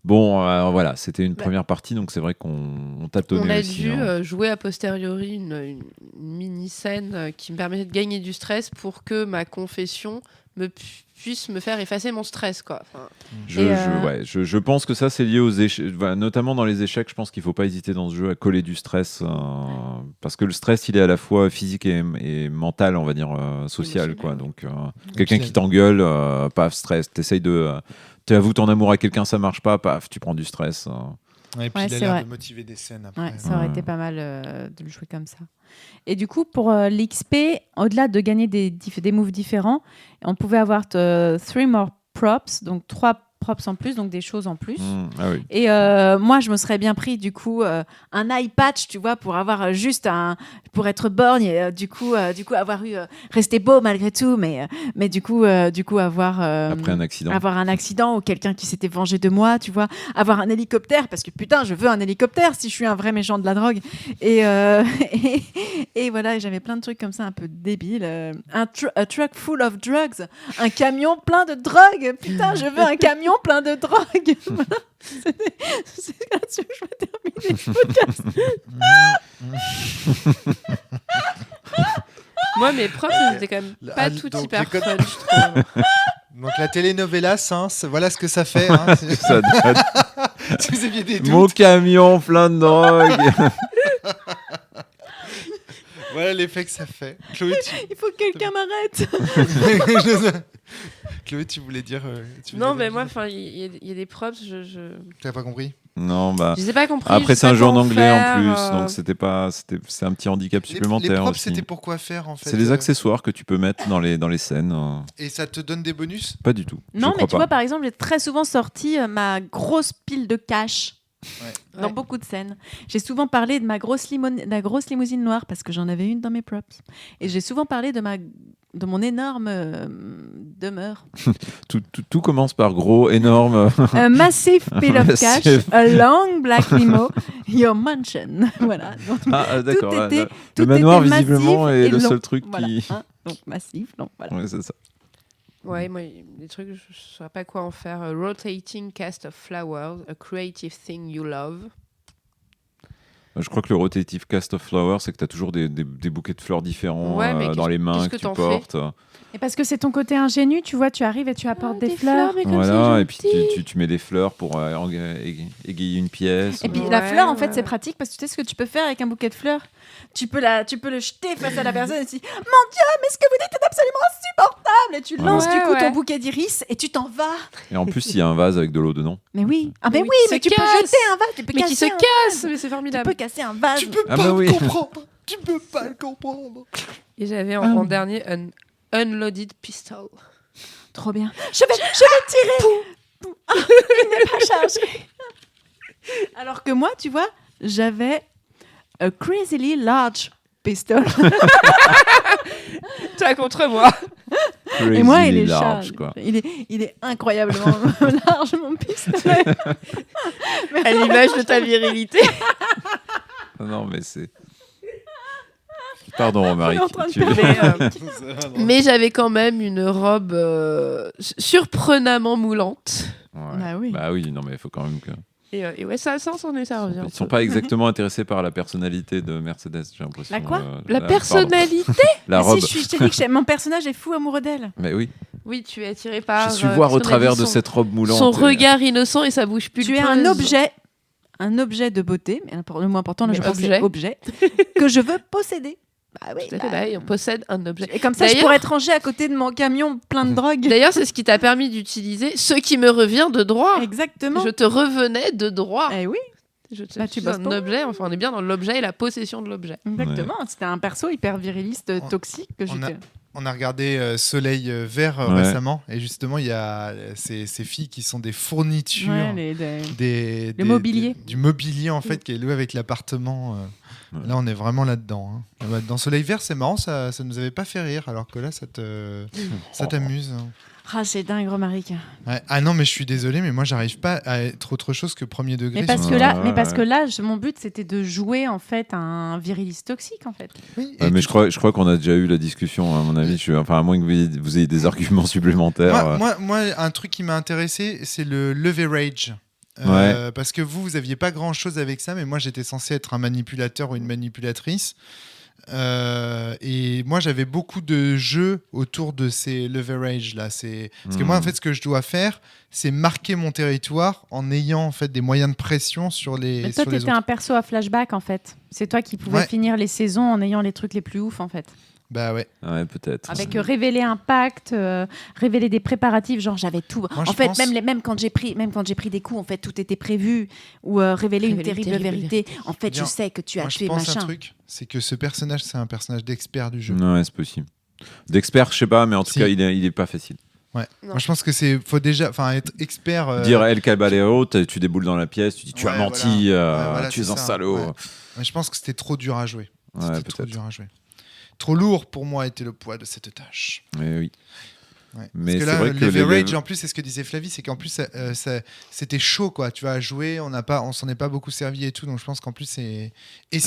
Bon, voilà, c'était une première partie, donc c'est vrai qu'on tâtonnait On a aussi. dû hein. jouer a posteriori une mini-scène qui me permettait de gagner du stress pour que ma confession puisse me faire effacer mon stress, quoi. Enfin, Je pense que ça, c'est lié aux échecs. Voilà, notamment dans les échecs, je pense qu'il ne faut pas hésiter dans ce jeu à coller du stress. Parce que le stress, il est à la fois physique et mental, on va dire, social. Quoi. Donc, quelqu'un qui t'engueule, paf, stress. Tu avoues ton amour à quelqu'un, ça marche pas, paf, tu prends du stress. Et puis Ouais, il a c'est l'air vrai. de motiver des scènes après. Ouais, ça aurait été pas mal de le jouer comme ça. Et du coup, pour l'XP, au-delà de gagner des moves différents, on pouvait avoir 3 more props, donc 3 props en plus, donc des choses en plus. Ah oui. Et moi, je me serais bien pris du coup un eye patch, tu vois, pour avoir pour être borgne et du coup avoir rester beau malgré tout, mais du coup avoir Après un accident. avoir un accident ou quelqu'un qui s'était vengé de moi, tu vois, avoir un hélicoptère parce que putain, je veux un hélicoptère si je suis un vrai méchant de la drogue. Et voilà, et j'avais plein de trucs comme ça un peu débiles. A truck full of drugs, un camion plein de drogue. Putain, je veux un camion plein de drogue. Voilà. C'est là-dessus que je vais terminer le podcast. moi, mes profs, ils étaient quand même pas tout donc, hyper les fun, codes- je trouve. Donc la telenovela, voilà ce que ça fait. Hein. Ça date. Si vous aviez des doutes, Mon camion plein de drogue. voilà l'effet que ça fait. Chloé, Il faut que quelqu'un m'arrête. Chloé, tu voulais dire. Non, mais moi, enfin, il y a des props, je T'as pas compris? Non, bah. les ai pas compris. Après, je sais c'est un pas jeu en quoi anglais en faire, plus, donc c'est un petit handicap Les supplémentaire props, aussi. c'était pour quoi faire en fait? C'est les accessoires que tu peux mettre dans les scènes. Et ça te donne des bonus? Pas du tout. Non, Je mais tu crois vois, pas. par exemple, j'ai très souvent sorti ma grosse pile de cash. Ouais. Dans Ouais. beaucoup de scènes. J'ai souvent parlé de ma grosse limousine noire parce que j'en avais une dans mes props. Et j'ai souvent parlé de mon énorme demeure. Tout commence par gros, énorme. A massive pile of cash, Massive. a long black limo, your mansion. Voilà. Donc, D'accord. tout était- Le tout manoir, était visiblement, massif est et le long. seul truc Voilà, qui. hein. Donc massif, long. Voilà. Ouais, c'est ça. Ouais, moi, des trucs, je ne saurais pas quoi en faire. A rotating cast of flowers, a creative thing you love. Je crois que le rotative cast of flowers, c'est que tu as toujours des bouquets de fleurs différents Ouais, mais dans les mains qu'est-ce que que tu t'en fais portes. Et parce que c'est ton côté ingénu, tu vois, tu arrives et tu apportes des fleurs. mais comme Voilà, c'est et puis gentil. tu mets des fleurs pour égayer une pièce. Et puis Ouais, la fleur, en fait, ouais. c'est pratique parce que tu sais ce que tu peux faire avec un bouquet de fleurs. Tu peux le jeter face à la personne et tu dis mon Dieu, mais ce que vous dites est absolument insupportable. Et tu lances Ouais, du coup ton ouais. bouquet d'iris et tu t'en vas. Et en plus, il y a un vase avec de l'eau dedans. Mais oui. Ah mais Oui, oui, qui mais se tu peux casse. jeter un vase, tu peux Mais qui se casser un casse, mais c'est tu formidable. peux casser un vase. Tu peux Ah pas bah le oui. comprendre. Tu peux pas le comprendre. Et j'avais en dernier un unloaded pistol. Trop bien. Je vais tirer. Ah, il n'est pas chargé. Alors que moi, tu vois, j'avais a crazily large pistol. Toi contre moi. Et moi, il Crazy est large, charge. quoi. Il est incroyablement large, mon pistolet. À l'image de ta virilité. Non, mais c'est. Pardon, Romaric. On est en train de tu- perdre. Mais j'avais quand même une robe surprenamment moulante. Ouais. Bah oui. Non, mais il faut quand même que. Et ouais, ça revient. Ils sont pas exactement intéressés par la personnalité de Mercedes, j'ai l'impression. La quoi La pardon. personnalité. La Mais robe. Si, je t'ai dit que mon personnage est fou amoureux d'elle. Mais oui, Oui, tu es attiré par. j'ai su voir ce au qu'on a travers dit, de son- cette robe moulante. Son et- regard innocent et sa bouche pulpeuse. Tu es un objet de beauté, mais le moins important, là, Mais je pense que c'est objet, que je veux posséder. Bah oui. Tout à fait, bah, bah, on possède un objet. Et comme ça, je D'ailleurs- pourrais être rangée à côté de mon camion plein de drogue. D'ailleurs, c'est ce qui t'a permis d'utiliser ce qui me revient de droit. Exactement. Je te revenais de droit. Eh oui, Je te Bah, tu suis bosses un pour objet, enfin on est bien dans l'objet et la possession de l'objet. exactement. C'était un perso hyper viriliste, toxique que j'étais. On a regardé Soleil Vert Ouais. récemment et justement il y a ces filles qui sont des fournitures, Ouais, des mobilier. du mobilier en fait qui est loué avec l'appartement. Ouais. Là on est vraiment là-dedans. Hein. Dans Soleil Vert c'est marrant, ça nous avait pas fait rire alors que là ça t'amuse. Hein. Ah, c'est dingue, Romaric. Ouais. Ah non mais je suis désolé mais moi j'arrive pas à être autre chose que premier degré. Mais parce sur- que là, Ouais. mon but c'était de jouer en fait un viriliste toxique en fait. Oui, Ouais, et mais tu- je crois qu'on a déjà eu la discussion, à mon avis. Enfin, à moins que vous ayez des arguments supplémentaires. Moi, un truc qui m'a intéressé, c'est le leverage. Parce que vous aviez pas grand-chose avec ça, mais moi, j'étais censé être un manipulateur ou une manipulatrice. Et moi, j'avais beaucoup de jeux autour de ces leverage là. Parce que moi, en fait, ce que je dois faire, c'est marquer mon territoire en ayant en fait des moyens de pression sur les. Mais toi, sur les t'étais autres. un perso à flashback en fait. C'est toi qui pouvais finir les saisons en ayant les trucs les plus ouf en fait. Bah ouais. Ouais, peut-être. Avec révéler un pacte, révéler des préparatifs, genre j'avais tout. Moi, en je fait, pense- même quand j'ai pris des coups, en fait, tout était prévu. Ou révéler une terrible vérité. En fait, Bien. je sais que tu as Moi, je tué pense machin. un truc, c'est que ce personnage, c'est un personnage d'expert du jeu. Ouais, c'est possible. D'expert, je sais pas, mais en tout Si. cas, il est pas facile. Ouais. Non. Moi, je pense que faut déjà, être expert. Dire El Caballero, tu déboules dans la pièce, tu dis tu as Ouais, menti, voilà. Ouais, voilà, tu es c'est un ça. salaud. Ouais. Mais je pense que c'était trop dur à jouer. Ouais, C'était trop peut-être. dur à jouer. Trop lourd pour moi était le poids de cette tâche. Mais oui. Ouais. Mais Parce que c'est là, vrai que leverage, en plus, c'est ce que disait Flavie, c'est qu'en plus, c'était chaud, quoi. Tu vas à jouer, on s'en est pas beaucoup servi et tout, donc je pense qu'en plus, c'est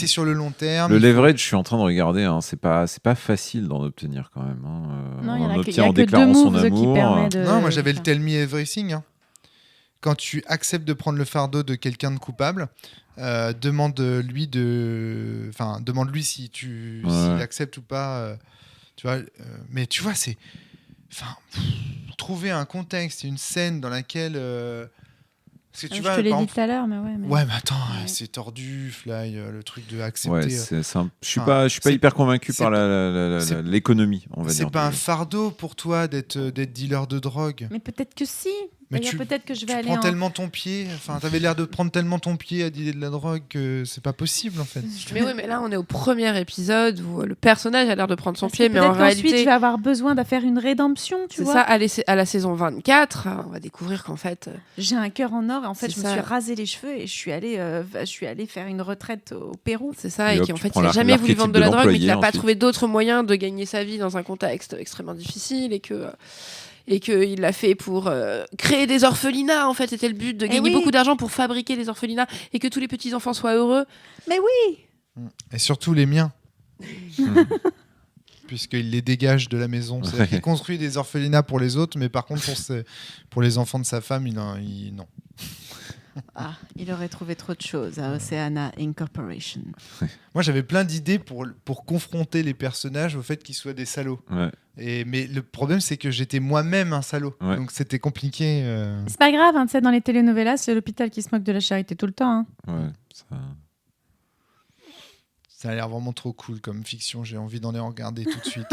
sur le long terme. Le leverage, je suis en train de regarder, hein, c'est pas facile d'en obtenir quand même. Hein. Non, il y en On a que, obtient en deux déclarant son moves qui amour. permettent de. Non, moi j'avais le tell me everything. Hein. Quand tu acceptes de prendre le fardeau de quelqu'un de coupable, demande-lui si s'il accepte ou pas. Tu vois, mais tu vois, c'est. Trouver un contexte, une scène dans laquelle. Parce que tu Je vois, te l'ai par dit exemple- tout à l'heure, mais ouais. Ouais, mais attends, Ouais. c'est tordu, Fly, le truc de accepter. Ouais, je suis enfin, pas c'est- hyper convaincu c'est- par c'est- l'économie, on va dire. c'est pas un du jeu. fardeau pour toi d'être dealer de drogue. Mais peut-être que si. Mais D'ailleurs, tu- peut-être que je vais Tu aller prends en. tellement ton pied, t'avais l'air de prendre tellement ton pied à dealer de la drogue que c'est pas possible en fait. Mais oui, mais là, on est au premier épisode où le personnage a l'air de prendre son Parce pied, que mais en peut-être qu'ensuite, réalité, je vais avoir besoin de faire une rédemption, tu c'est vois. ça, à la saison 24, on va découvrir qu'en fait, J'ai un cœur en or et en fait, C'est je me ça. suis rasé les cheveux et je suis allée faire une retraite au Pérou. c'est ça, Et et hop, qu'en tu fait, prends il n'a jamais voulu l'archétype vendre de de la drogue, mais qu'il l'employé n'a pas ensuite. trouvé d'autres moyens de gagner sa vie dans un contexte extrêmement difficile et qu'il l'a fait pour créer des orphelinats. En fait, c'était le but de gagner oui. beaucoup d'argent pour fabriquer des orphelinats et que tous les petits enfants soient heureux. Mais oui. Et surtout les miens. Puisqu'il les dégage de la maison. C'est-à-dire qu'il construit des orphelinats pour les autres, mais par contre pour les enfants de sa femme, non. Ah, il aurait trouvé trop de choses à Oceana Incorporation. Moi j'avais plein d'idées pour confronter les personnages au fait qu'ils soient des salauds. Ouais. Mais le problème c'est que j'étais moi-même un salaud. Ouais. Donc c'était compliqué. C'est pas grave, hein, tu sais, dans les telenovelas, c'est l'hôpital qui se moque de la charité tout le temps. Hein. Ouais, ça... Ça a l'air vraiment trop cool comme fiction. J'ai envie d'en les regarder tout de suite.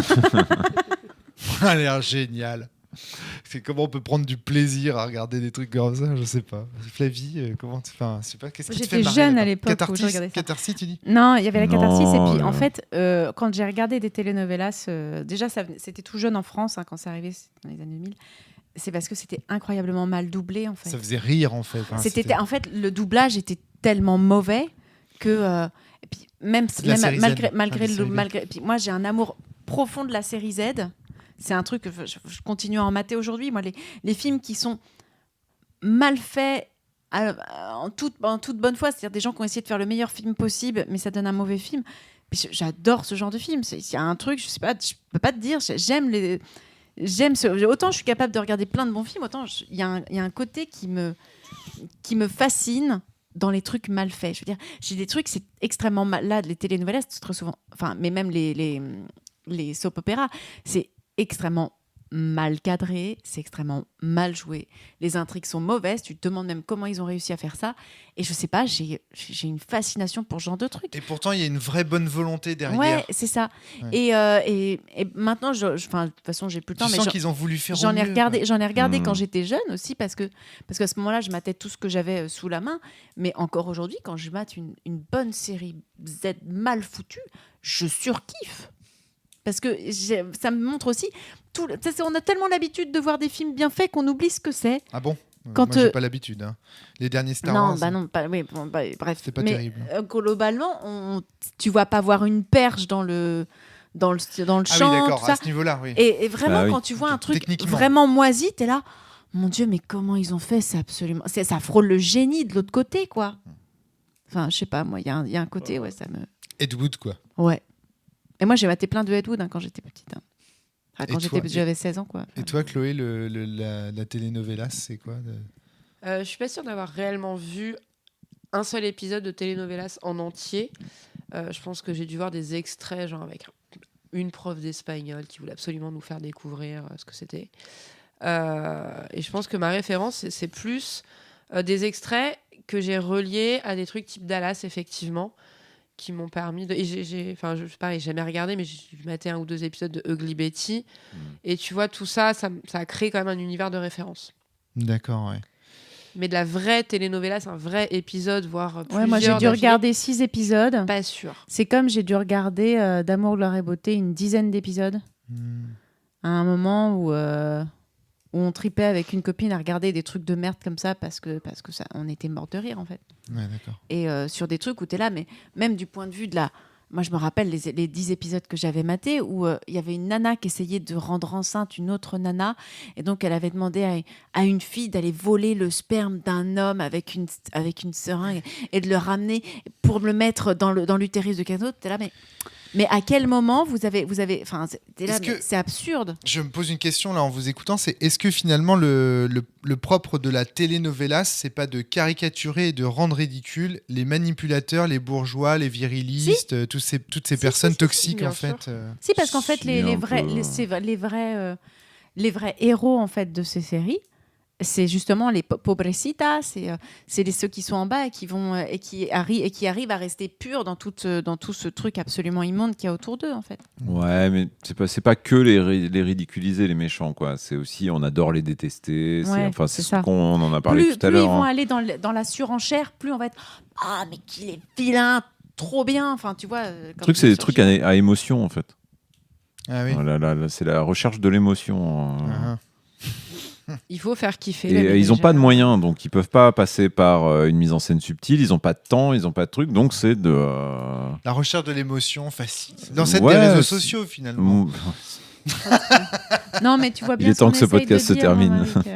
Ça a l'air génial. C'est comment on peut prendre du plaisir à regarder des trucs comme ça, je sais pas. Flavie, comment tu... Enfin, je sais pas, qu'est-ce qui te fait J'étais marrer jeune à là-dedans l'époque où je Catharsis, regardais ça. Catharsis, tu dis Non, il y avait la catharsis. Non, Et puis, en là. fait, quand j'ai regardé des telenovelas, déjà, c'était tout jeune en France, hein, quand c'est arrivé dans les années 2000. C'est parce que c'était incroyablement mal doublé, en fait. Ça faisait rire en fait. hein, En fait, le doublage était tellement mauvais que... et puis, même de la série Z. malgré... Puis moi, j'ai un amour profond de la série Z. C'est un truc que je continue à en mater aujourd'hui. Moi, les films qui sont mal faits en toute bonne foi, c'est-à-dire des gens qui ont essayé de faire le meilleur film possible, mais ça donne un mauvais film. Puis j'adore ce genre de film. Il y a un truc, je sais pas, je peux pas te dire, autant je suis capable de regarder plein de bons films, autant il y a un côté qui me fascine dans les trucs mal faits. Je veux dire, j'ai des trucs, c'est extrêmement mal. Là, les telenovelas, c'est très souvent, enfin, mais même les soap opéras, c'est extrêmement mal cadré, c'est extrêmement mal joué. Les intrigues sont mauvaises, tu te demandes même comment ils ont réussi à faire ça. Et je sais pas, j'ai une fascination pour ce genre de trucs. Et pourtant, il y a une vraie bonne volonté derrière. Ouais, c'est ça. Ouais. Et maintenant, de toute façon, j'ai plus le temps. Tu mais sens qu'ils ont voulu faire J'en ai au mieux, regardé Mmh. quand j'étais jeune aussi parce que à ce moment-là, je matais tout ce que j'avais sous la main. Mais encore aujourd'hui, quand je mate une bonne série Z mal foutue, je surkiffe. Parce que ça me montre aussi... on a tellement l'habitude de voir des films bien faits qu'on oublie ce que c'est. Ah bon Quand, Moi, j'ai pas l'habitude. Hein. Les derniers Star Wars, Bref. c'est pas Mais, terrible. Globalement, tu vas pas voir une perche dans le Ah oui, champ, d'accord, tout ça. à ce niveau-là, oui. Et vraiment, Ah oui. quand tu vois un truc Techniquement. vraiment moisi, t'es là, mon Dieu, mais comment ils ont fait ça absolument. Ça frôle le génie de l'autre côté, quoi. Enfin, je sais pas, moi, il y a un côté, ouais, ça me. Ed Wood, quoi. Ouais. Et moi, j'ai maté plein de Ed Wood quand j'étais petite. Hein. Enfin, Et toi, j'avais 16 ans, quoi. Et toi, Chloé, la telenovela, c'est quoi Je suis pas sûre d'avoir réellement vu un seul épisode de telenovelas en entier. Je pense que j'ai dû voir des extraits, genre avec une prof d'espagnol qui voulait absolument nous faire découvrir ce que c'était. Et je pense que ma référence, c'est plus des extraits que j'ai reliés à des trucs type Dallas, effectivement, qui m'ont permis de... Et j'ai jamais regardé, mais j'ai maté 1 ou 2 épisodes de Ugly Betty. Et tu vois, tout ça, ça a créé quand même un univers de référence. D'accord, ouais. Mais de la vraie telenovela, c'est un vrai épisode, voire plusieurs. Ouais, moi j'ai dû regarder 6 épisodes. Pas sûr. C'est comme j'ai dû regarder d'Amour, gloire et beauté une dizaine d'épisodes. À un moment où on tripait avec une copine à regarder des trucs de merde comme ça parce que ça, on était morts de rire en fait. Ouais, d'accord. Et sur des trucs où t'es là, mais même du point de vue de la... Moi, je me rappelle les 10 épisodes que j'avais matés où il y avait une nana qui essayait de rendre enceinte une autre nana. Et donc, elle avait demandé à une fille d'aller voler le sperme d'un homme avec une seringue et de le ramener pour le mettre dans l'utérus de quelqu'un d'autre. T'es là, mais à quel moment vous avez... Enfin, t'es là, c'est absurde. Je me pose une question là en vous écoutant, c'est est-ce que finalement le propre de la telenovela, c'est pas de caricaturer et de rendre ridicule les manipulateurs, les bourgeois, les virilistes, toutes ces personnes toxiques bien en sûr. fait. Si, parce qu'en fait, Si, les un vrais héros en fait de ces séries, c'est justement les pobrecitas, c'est ceux qui sont en bas et qui arrivent à rester purs dans tout ce truc absolument immonde qu'il y a autour d'eux en fait. Ouais, mais c'est pas que les ridiculiser, les méchants, quoi. C'est aussi, on adore les détester. Ouais, c'est c'est ce ça. qu'on en a parlé tout à plus l'heure. ils vont hein. aller dans la surenchère, plus on va être ah mais qu'il est vilain, trop bien. Enfin, tu vois. Le truc, c'est des trucs à émotion, en fait. Ah oui. Voilà, là, c'est la recherche de l'émotion. Ah. Il faut faire kiffer. Et ils n'ont pas de moyens, donc ils peuvent pas passer par une mise en scène subtile. Ils n'ont pas de temps, ils n'ont pas de truc, donc c'est de. La recherche de l'émotion facile. Dans cette Ouais, des réseaux c'est- sociaux finalement. Non, mais tu vois bien. Il est temps ce que ce qu'on essaye podcast de se dire, termine. Jean-Marie,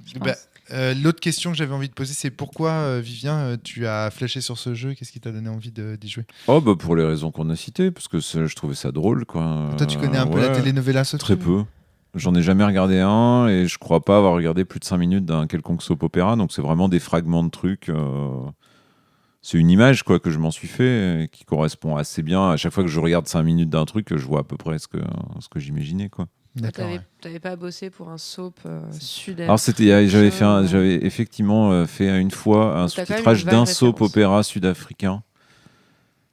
je Bah, pense. l'autre question que j'avais envie de poser, c'est pourquoi, Vivien, tu as flashé sur ce jeu. Qu'est-ce qui t'a donné envie d'y jouer? Oh, bah pour les raisons qu'on a citées, parce que je trouvais ça drôle, quoi. Toi, tu connais un peu la ouais. telenovela ce Très truc peu. J'en ai jamais regardé un et je crois pas avoir regardé plus de 5 minutes d'un quelconque soap opéra. Donc c'est vraiment des fragments de trucs. C'est une image quoi, que je m'en suis fait et qui correspond assez bien. À chaque fois que je regarde 5 minutes d'un truc, je vois à peu près ce que j'imaginais. Quoi. D'accord. ouais. T'avais pas bossé pour un soap sud. Alors j'avais effectivement fait une fois un Donc, t'as quand même sous-titrage une vague d'un soap référence. opéra sud-africain.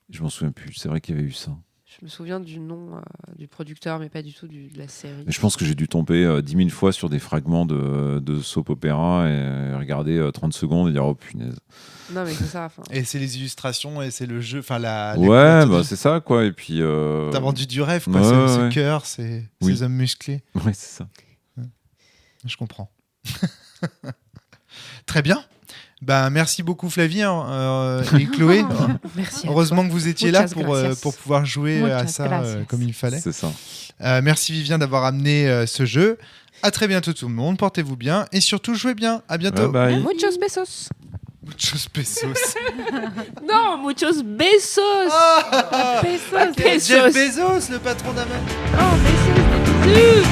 Je m'en souviens plus. C'est vrai qu'il y avait eu ça. Je me souviens du nom du producteur, mais pas du tout de la série. Mais je pense que j'ai dû tomber 10 000 fois sur des fragments de soap opéra et regarder 30 secondes et dire oh punaise. Non, mais c'est ça. Et c'est les illustrations et c'est le jeu. Enfin, Ouais, bah, c'est ça quoi. Et puis. T'as vendu du rêve, quoi. Ouais, Ce ouais. cœur, ces Oui. hommes musclés. Ouais, c'est ça. Je comprends. Très bien. Bah, merci beaucoup Flavien et Chloé. Merci. Heureusement que vous étiez là Muchas pour gracias. pouvoir jouer à Muchas ça gracias. comme il fallait. C'est ça. Merci Vivien d'avoir amené ce jeu. À très bientôt tout le monde. Portez-vous bien et surtout jouez bien. À bientôt. Bye bye. Muchos besos. Muchos pesos. Non, muchos besos. Ah, Besos. Jeff Bezos, le patron d'Amazon. Oh, besos. Bisous.